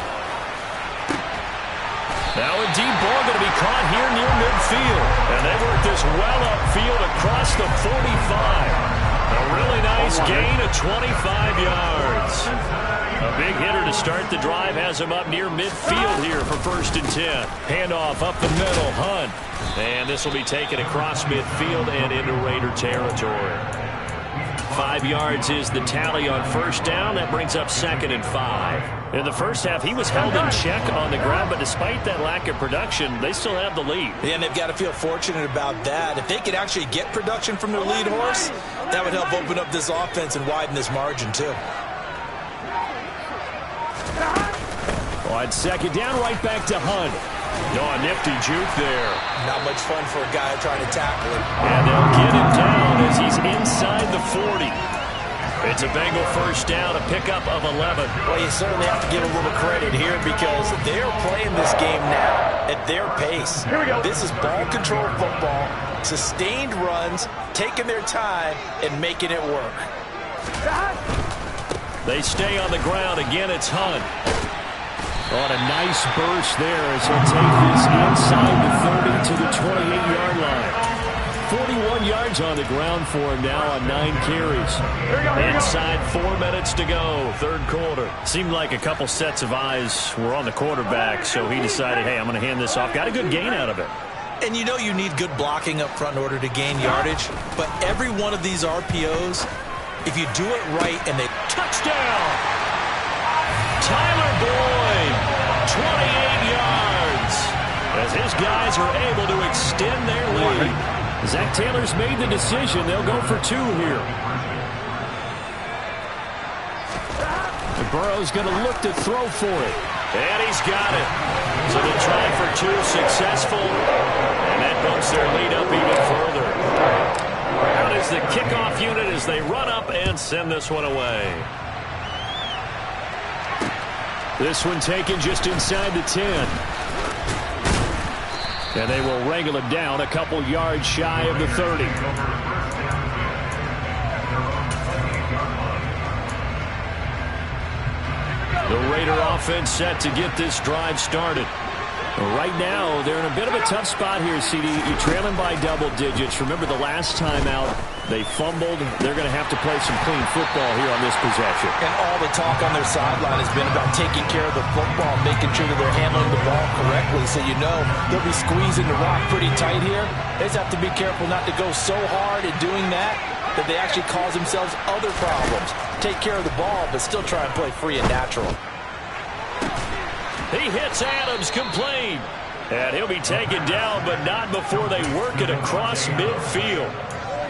Now a deep ball going to be caught here near midfield. And they work this well upfield across the 45. A really nice gain of 25 yards. A big hitter to start the drive has him up near midfield here for 1st and 10. Handoff up the middle, Hunt. And this will be taken across midfield and into Raider territory. 5 yards is the tally on 1st down. That brings up 2nd and 5. In the first half, he was held in check on the ground, but despite that lack of production, they still have the lead. Yeah, and they've got to feel fortunate about that. If they could actually get production from their lead horse, that would help open up this offense and widen this margin, too. On 2nd down, right back to Hunt. Oh, a nifty juke there. Not much fun for a guy trying to tackle him. And they'll get him down as he's inside the 40. It's a Bengal 1st down, a pickup of 11. Well, you certainly have to give a little credit here because they're playing this game now at their pace. Here we go. This is ball control football, sustained runs, taking their time, and making it work. They stay on the ground. Again, it's Hunt. On a nice burst there as he'll take this inside the 30 to the 28-yard line. 41 yards on the ground for him now on 9 carries. Inside 4 minutes to go, third quarter. Seemed like a couple sets of eyes were on the quarterback, so he decided, hey, I'm going to hand this off. Got a good gain out of it. And you know you need good blocking up front in order to gain yardage, but every one of these RPOs, if you do it right and they touchdown, Tyler Boyd, 28 yards, as his guys are able to extend their lead. Zach Taylor's made the decision. They'll go for 2 here. And Burrow's going to look to throw for it. And he's got it. So they'll try for 2, successful. And that bumps their lead up even further. Out is the kickoff unit as they run up and send this one away. This one taken just inside the 10. And they will wrangle him down a couple yards shy of the 30. The Raider offense set to get this drive started. Right now, they're in a bit of a tough spot here, CD. You're trailing by double digits. Remember the last time out, they fumbled. They're going to have to play some clean football here on this possession. And all the talk on their sideline has been about taking care of the football, making sure that they're handling the ball correctly. So you know they'll be squeezing the rock pretty tight here. They just have to be careful not to go so hard at doing that that they actually cause themselves other problems. Take care of the ball, but still try and play free and natural. He hits Adams complete. And he'll be taken down, but not before they work it across midfield.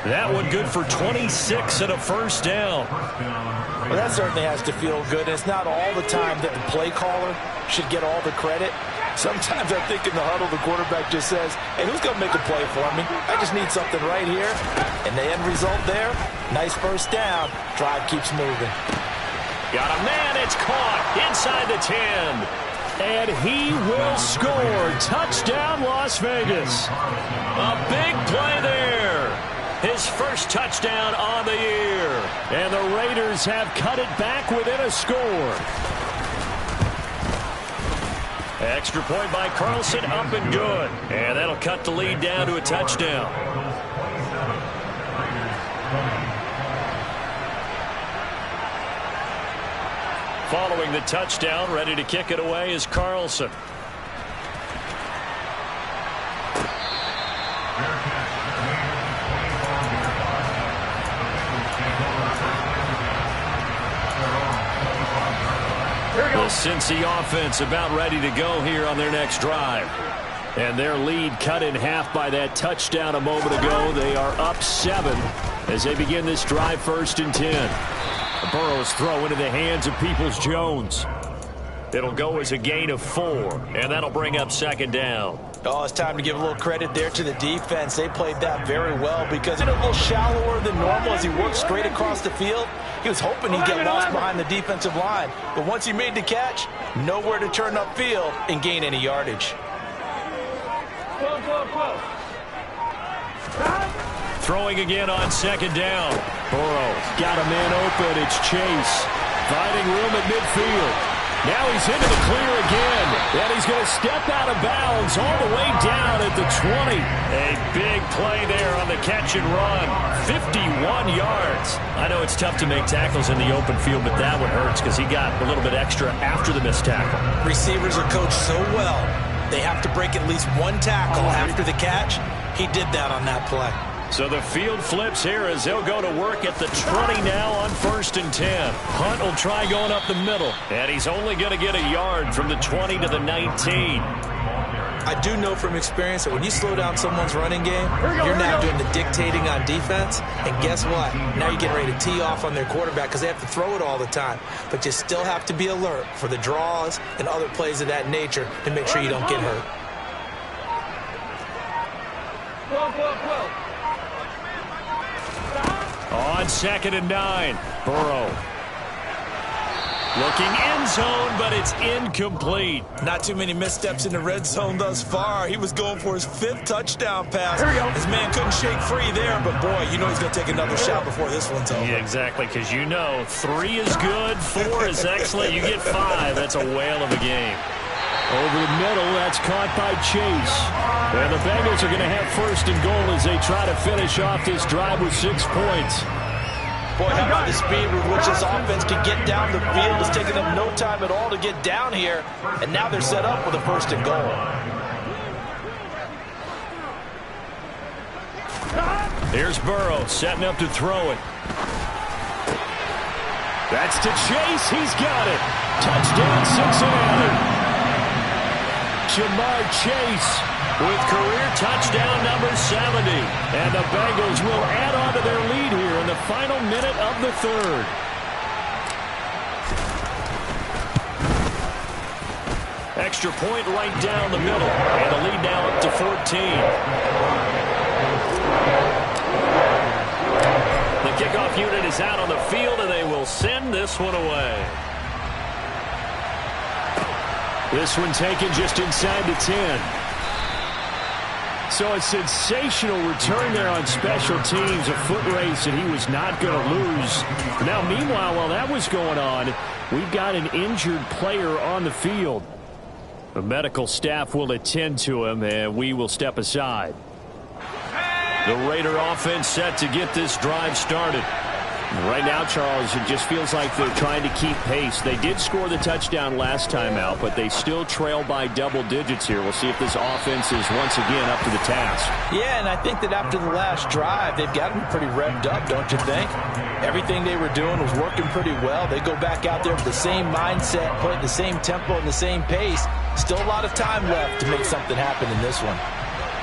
That one good for 26 and a first down. Well, that certainly has to feel good. And it's not all the time that the play caller should get all the credit. Sometimes I think in the huddle, the quarterback just says, hey, who's going to make a play for me? I just need something right here. And the end result there, nice first down. Drive keeps moving. Got a man, it's caught inside the 10. And he will score. Touchdown, Las Vegas. A big play there. His first touchdown on the year. And the Raiders have cut it back within a score. Extra point by Carlson, up and good. And that'll cut the lead down to a touchdown. Following the touchdown, ready to kick it away is Carlson. The Cincy offense about ready to go here on their next drive. And their lead cut in half by that touchdown a moment ago. They are up 7 as they begin this drive, 1st and 10. Burrow's throw into the hands of Peoples-Jones. It'll go as a gain of 4, and that'll bring up 2nd down. Oh, it's time to give a little credit there to the defense. They played that very well because it's a little shallower than normal as he worked straight across the field. He was hoping he'd get lost behind the defensive line. But once he made the catch, nowhere to turn upfield and gain any yardage. Throwing again on 2nd down. Burrow got a man open. It's Chase. Finding room at midfield. Now he's into the clear again. And he's going to step out of bounds all the way down at the 20. A big play there on the catch and run. 51 yards. I know it's tough to make tackles in the open field, but that one hurts because he got a little bit extra after the missed tackle. Receivers are coached so well. They have to break at least one tackle after the catch. He did that on that play. So the field flips here as they'll go to work at the 20 now on 1st and 10. Hunt will try going up the middle, and he's only going to get a yard from the 20 to the 19. I do know from experience that when you slow down someone's running game, you're now doing the dictating on defense, and guess what? Now you're getting ready to tee off on their quarterback because they have to throw it all the time. But you still have to be alert for the draws and other plays of that nature to make sure you don't get hurt. On 2nd and 9, Burrow. Looking end zone, but it's incomplete. Not too many missteps in the red zone thus far. He was going for his 5th touchdown pass. His man couldn't shake free there, but boy, you know he's going to take another shot before this one's over. Yeah, exactly, because you know 3 is good, 4 is excellent. You get 5. That's a whale of a game. Over the middle, that's caught by Chase. And the Bengals are going to have 1st and goal as they try to finish off this drive with 6 points. Boy, how about the speed with which this offense can get down the field? It's taken them no time at all to get down here. And now they're set up with a 1st and goal. Here's Burrow setting up to throw it. That's to Chase. He's got it. Touchdown, Cincinnati. Jamar Chase with career touchdown number 70. And the Bengals will add on to their lead here in the final minute of the 3rd. Extra point right down the middle. And the lead now up to 14. The kickoff unit is out on the field, and they will send this one away. This one taken just inside the 10. So a sensational return there on special teams, a foot race that he was not going to lose. Now, meanwhile, while that was going on, we've got an injured player on the field. The medical staff will attend to him, and we will step aside. The Raider offense set to get this drive started. Right now, Charles, it just feels like they're trying to keep pace. They did score the touchdown last time out, but they still trail by double digits here. We'll see if this offense is once again up to the task. Yeah, and I think that after the last drive, they've got to be pretty revved up, don't you think? Everything they were doing was working pretty well. They go back out there with the same mindset, play at the same tempo and the same pace. Still a lot of time left to make something happen in this one.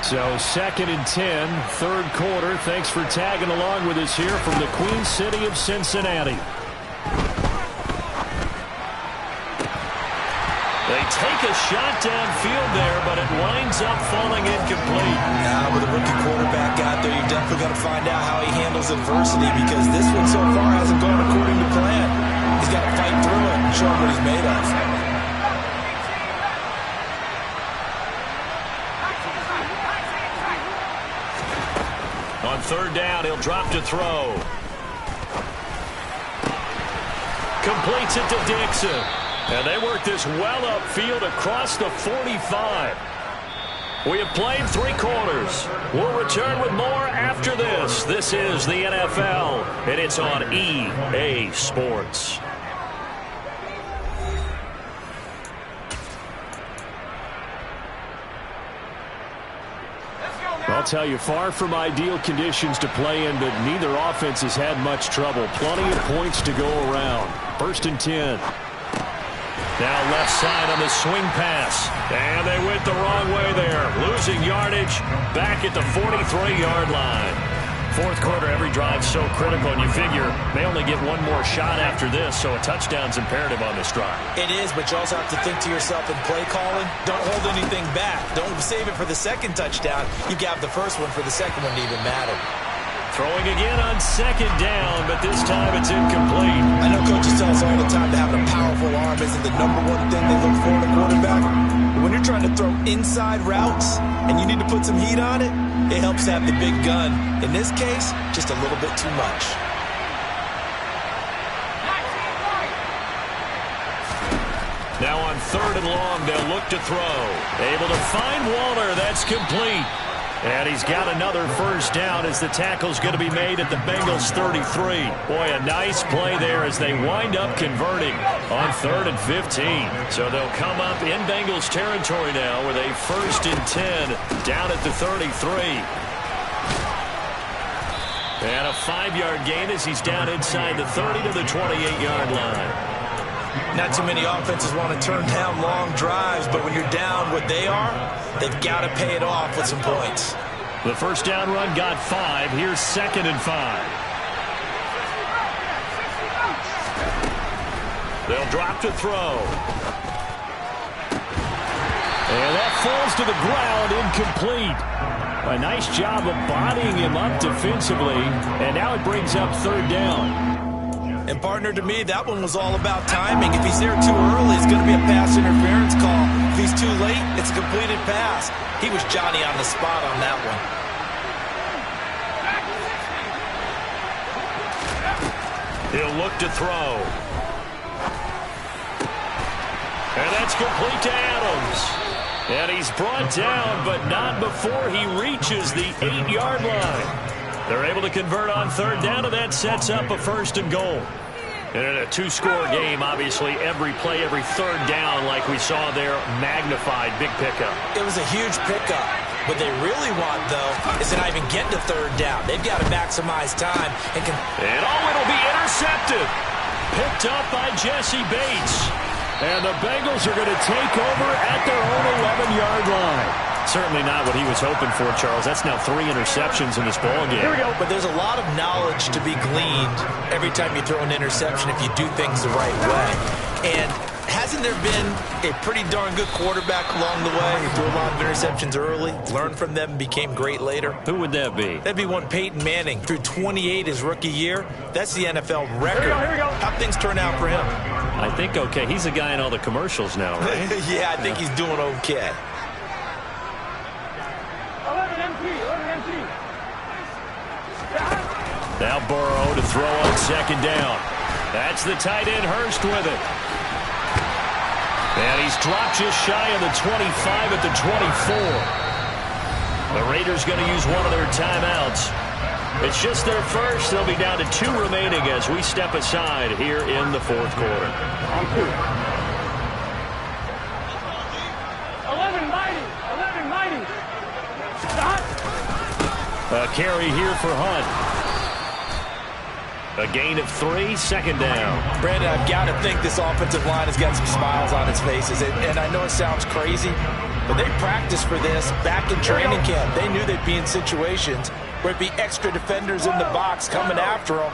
So 2nd and 10, third quarter. Thanks for tagging along with us here from the Queen City of Cincinnati. They take a shot downfield there, but it winds up falling incomplete. Now, with a rookie quarterback out there, you definitely got to find out how he handles adversity, because this one so far hasn't gone according to plan. He's got to fight through it and show him what he's made of. On 3rd down, he'll drop to throw. Completes it to Dixon. And they work this well upfield across the 45. We have played 3 quarters. We'll return with more after this. This is the NFL, and it's on EA Sports. I'll tell you, far from ideal conditions to play in, but neither offense has had much trouble. Plenty of points to go around. 1st and 10. Now left side on the swing pass. And they went the wrong way there. Losing yardage back at the 43-yard line. 4th quarter, every drive so critical, and you figure they only get one more shot after this, so a touchdown's imperative on this drive. It is, but you also have to think to yourself in play calling, don't hold anything back. Don't save it for the 2nd touchdown. You got the 1st one for the 2nd one to even matter. Throwing again on 2nd down, but this time it's incomplete. I know coaches tell us all the time that having a powerful arm isn't the #1 thing they look for in a quarterback. But when you're trying to throw inside routes and you need to put some heat on it, it helps to have the big gun. In this case, just a little bit too much. Now on 3rd and long, they'll look to throw. Able to find Waller. That's complete. And he's got another 1st down as the tackle's going to be made at the Bengals 33. Boy, a nice play there as they wind up converting on 3rd and 15. So they'll come up in Bengals territory now with a 1st and 10 down at the 33. And a 5-yard gain as he's down inside the 30 to the 28-yard line. Not too many offenses want to turn down long drives, but when you're down what they are, they've got to pay it off with some points. The 1st down run got 5. Here's 2nd and 5. They'll drop to throw. And that falls to the ground, incomplete. A nice job of bodying him up defensively, and now it brings up 3rd down. And, partner, to me, that one was all about timing. If he's there too early, it's going to be a pass interference call. If he's too late, it's a completed pass. He was Johnny on the spot on that one. He'll look to throw. And that's complete to Adams. And he's brought down, but not before he reaches the 8-yard line. They're able to convert on 3rd down, and that sets up a 1st and goal. And in a 2-score game, obviously, every play, every 3rd down, like we saw there, magnified. Big pickup. It was a huge pickup. What they really want, though, is to not even get to 3rd down. They've got to maximize time. And it'll be intercepted. Picked up by Jesse Bates. And the Bengals are going to take over at their own 11-yard line. Certainly not what he was hoping for, Charles. That's now 3 interceptions in this ballgame. Here we go. But there's a lot of knowledge to be gleaned every time you throw an interception if you do things the right way. And hasn't there been a pretty darn good quarterback along the way who threw a lot of interceptions early, learned from them, and became great later? Who would that be? That'd be one Peyton Manning. Threw 28 his rookie year. That's the NFL record. Here we go. How'd things turn out for him? I think okay. He's a guy in all the commercials now, right? Yeah, I think he's doing okay. Now Burrow to throw on 2nd down. That's the tight end Hurst with it. And he's dropped just shy of the 25 at the 24. The Raiders going to use one of their timeouts. It's just their first. They'll be down to 2 remaining as we step aside here in the fourth quarter. On 2. 11 mighty. Stop. A carry here for Hunt. A gain of 3, second down. Brandon, I've got to think this offensive line has got some smiles on its faces. And I know it sounds crazy, but they practiced for this back in training camp. They knew they'd be in situations where it'd be extra defenders in the box coming after them,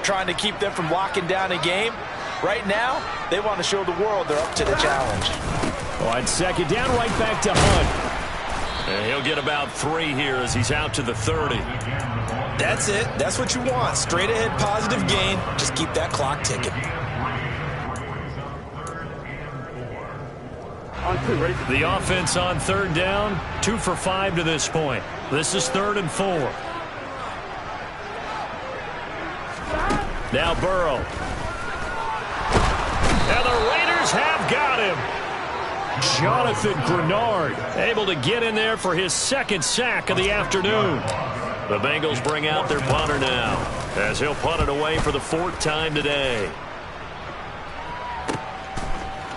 trying to keep them from locking down a game. Right now, they want to show the world they're up to the challenge. On second down, right back to Hunt. And he'll get about 3 here as he's out to the 30. That's it. That's what you want. Straight ahead positive gain. Just keep that clock ticking. On 2, ready? The offense on third down, 2 for 5 to this point. This is 3rd and 4. Now Burrow. And the Raiders have got him. Jonathan Grenard able to get in there for his 2nd sack of the afternoon. The Bengals bring out their punter now as he'll punt it away for the 4th time today.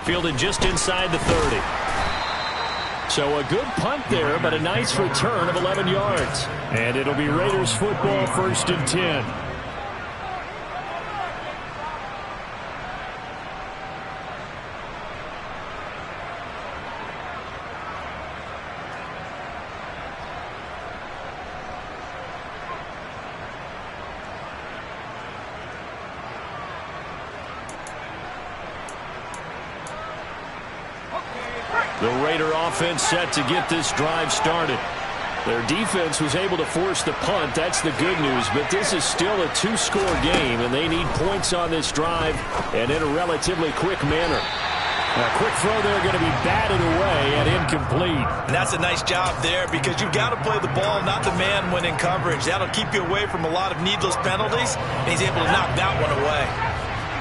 Fielded just inside the 30. So a good punt there, but a nice return of 11 yards. And it'll be Raiders football, 1st and 10. The Raider offense set to get this drive started. Their defense was able to force the punt. That's the good news. But this is still a 2-score game, and they need points on this drive and in a relatively quick manner. A quick throw there going to be batted away and incomplete. And that's a nice job there because you've got to play the ball, not the man when in coverage. That'll keep you away from a lot of needless penalties, and he's able to knock that one away.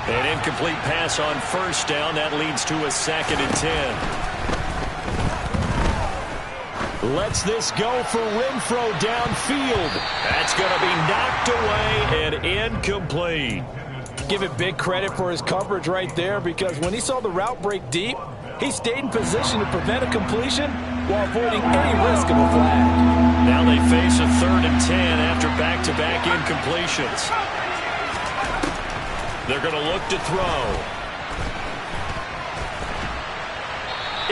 An incomplete pass on 1st down. That leads to a 2nd and 10. Lets this go for Renfro downfield. That's going to be knocked away and incomplete. Give it big credit for his coverage right there because when he saw the route break deep, he stayed in position to prevent a completion while avoiding any risk of a flag. Now they face a 3rd and 10 after back-to-back incompletions. They're going to look to throw.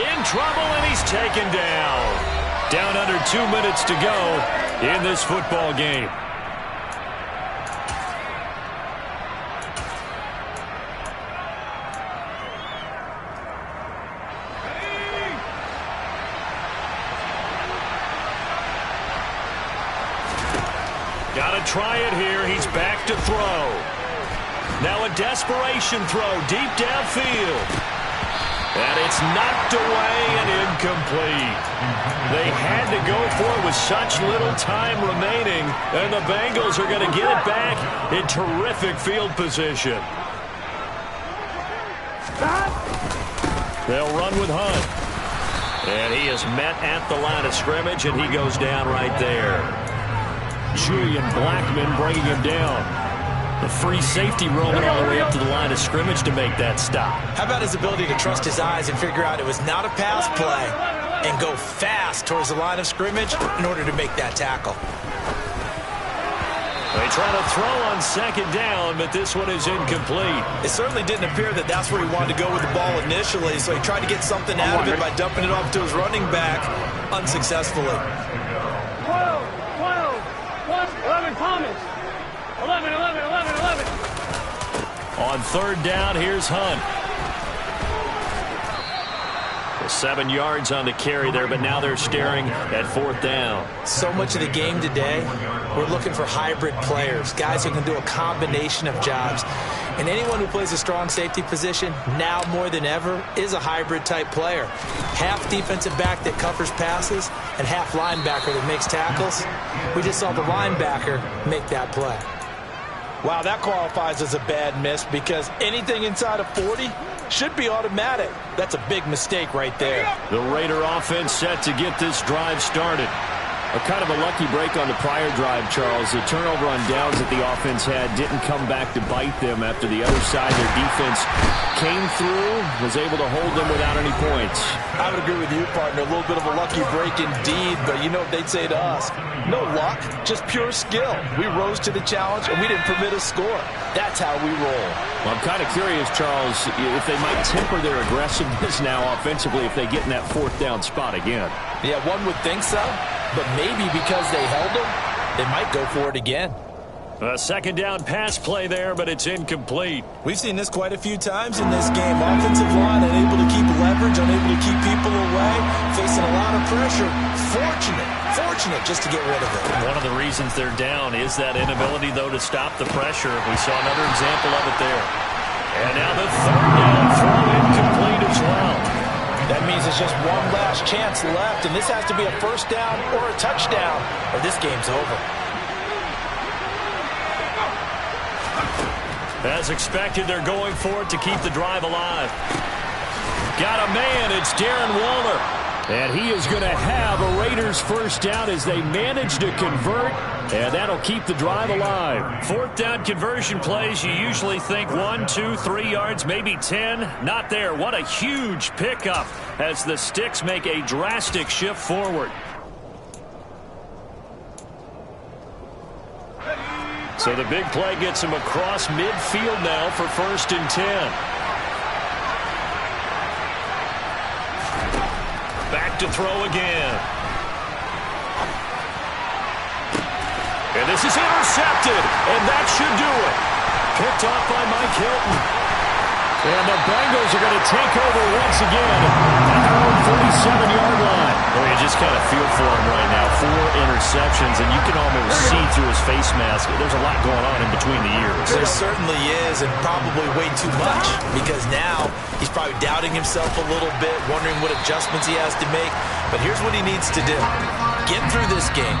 In trouble, and he's taken down. Down under 2 minutes to go in this football game. Got to try it here. He's back to throw. Now a desperation throw deep downfield. And it's knocked away and incomplete. They had to go for it with such little time remaining, and the Bengals are going to get it back in terrific field position. They'll run with Hunt. And he is met at the line of scrimmage, and he goes down right there. Julian Blackman bringing him down. The free safety roaming all the way up to the line of scrimmage to make that stop. How about his ability to trust his eyes and figure out it was not a pass play and go fast towards the line of scrimmage in order to make that tackle? They try to throw on 2nd down, but this one is incomplete. It certainly didn't appear that that's where he wanted to go with the ball initially, so he tried to get something out of it by dumping it off to his running back unsuccessfully. 11, Thomas. 11. On 3rd down, here's Hunt. 7 yards on the carry there, but now they're staring at 4th down. So much of the game today, we're looking for hybrid players, guys who can do a combination of jobs. And anyone who plays a strong safety position, now more than ever, is a hybrid type player. Half defensive back that covers passes and half linebacker that makes tackles. We just saw the linebacker make that play. Wow, that qualifies as a bad miss because anything inside of 40 should be automatic. That's a big mistake right there. The Raider offense set to get this drive started. Kind of a lucky break on the prior drive, Charles. The turnover on downs that the offense had didn't come back to bite them after the other side. Their defense came through, was able to hold them without any points. I would agree with you, partner. A little bit of a lucky break indeed, but you know what they'd say to us? No luck, just pure skill. We rose to the challenge, and we didn't permit a score. That's how we roll. Well, I'm kind of curious, Charles, if they might temper their aggressiveness now offensively if they get in that fourth down spot again. Yeah, one would think so, but maybe because they held them, they might go for it again. A second down pass play there, but it's incomplete. We've seen this quite a few times in this game. Offensive line unable to keep leverage, unable to keep people away, facing a lot of pressure. Fortunate just to get rid of it. One of the reasons they're down is that inability, though, to stop the pressure. We saw another example of it there. And now the third down throw incomplete as well. That means it's just one last chance left, and this has to be a first down or a touchdown, or this game's over. As expected, they're going for it to keep the drive alive. Got a man, it's Darren Waller. And he is going to have a Raiders first down as they manage to convert, and that'll keep the drive alive. Fourth down conversion plays, you usually think 1, 2, 3 yards, maybe 10. Not there. What a huge pickup as the Sticks make a drastic shift forward. So the big play gets him across midfield now for 1st and 10. Back to throw again. And this is intercepted, and that should do it. Picked off by Mike Hilton. And the Bengals are going to take over once again at their own 47-yard line. Well, you just kind of feel for him right now. 4 interceptions, and you can almost see through his face mask. There's a lot going on in between the ears. There certainly is, and probably way too much, because now he's probably doubting himself a little bit, wondering what adjustments he has to make. But here's what he needs to do. Get through this game.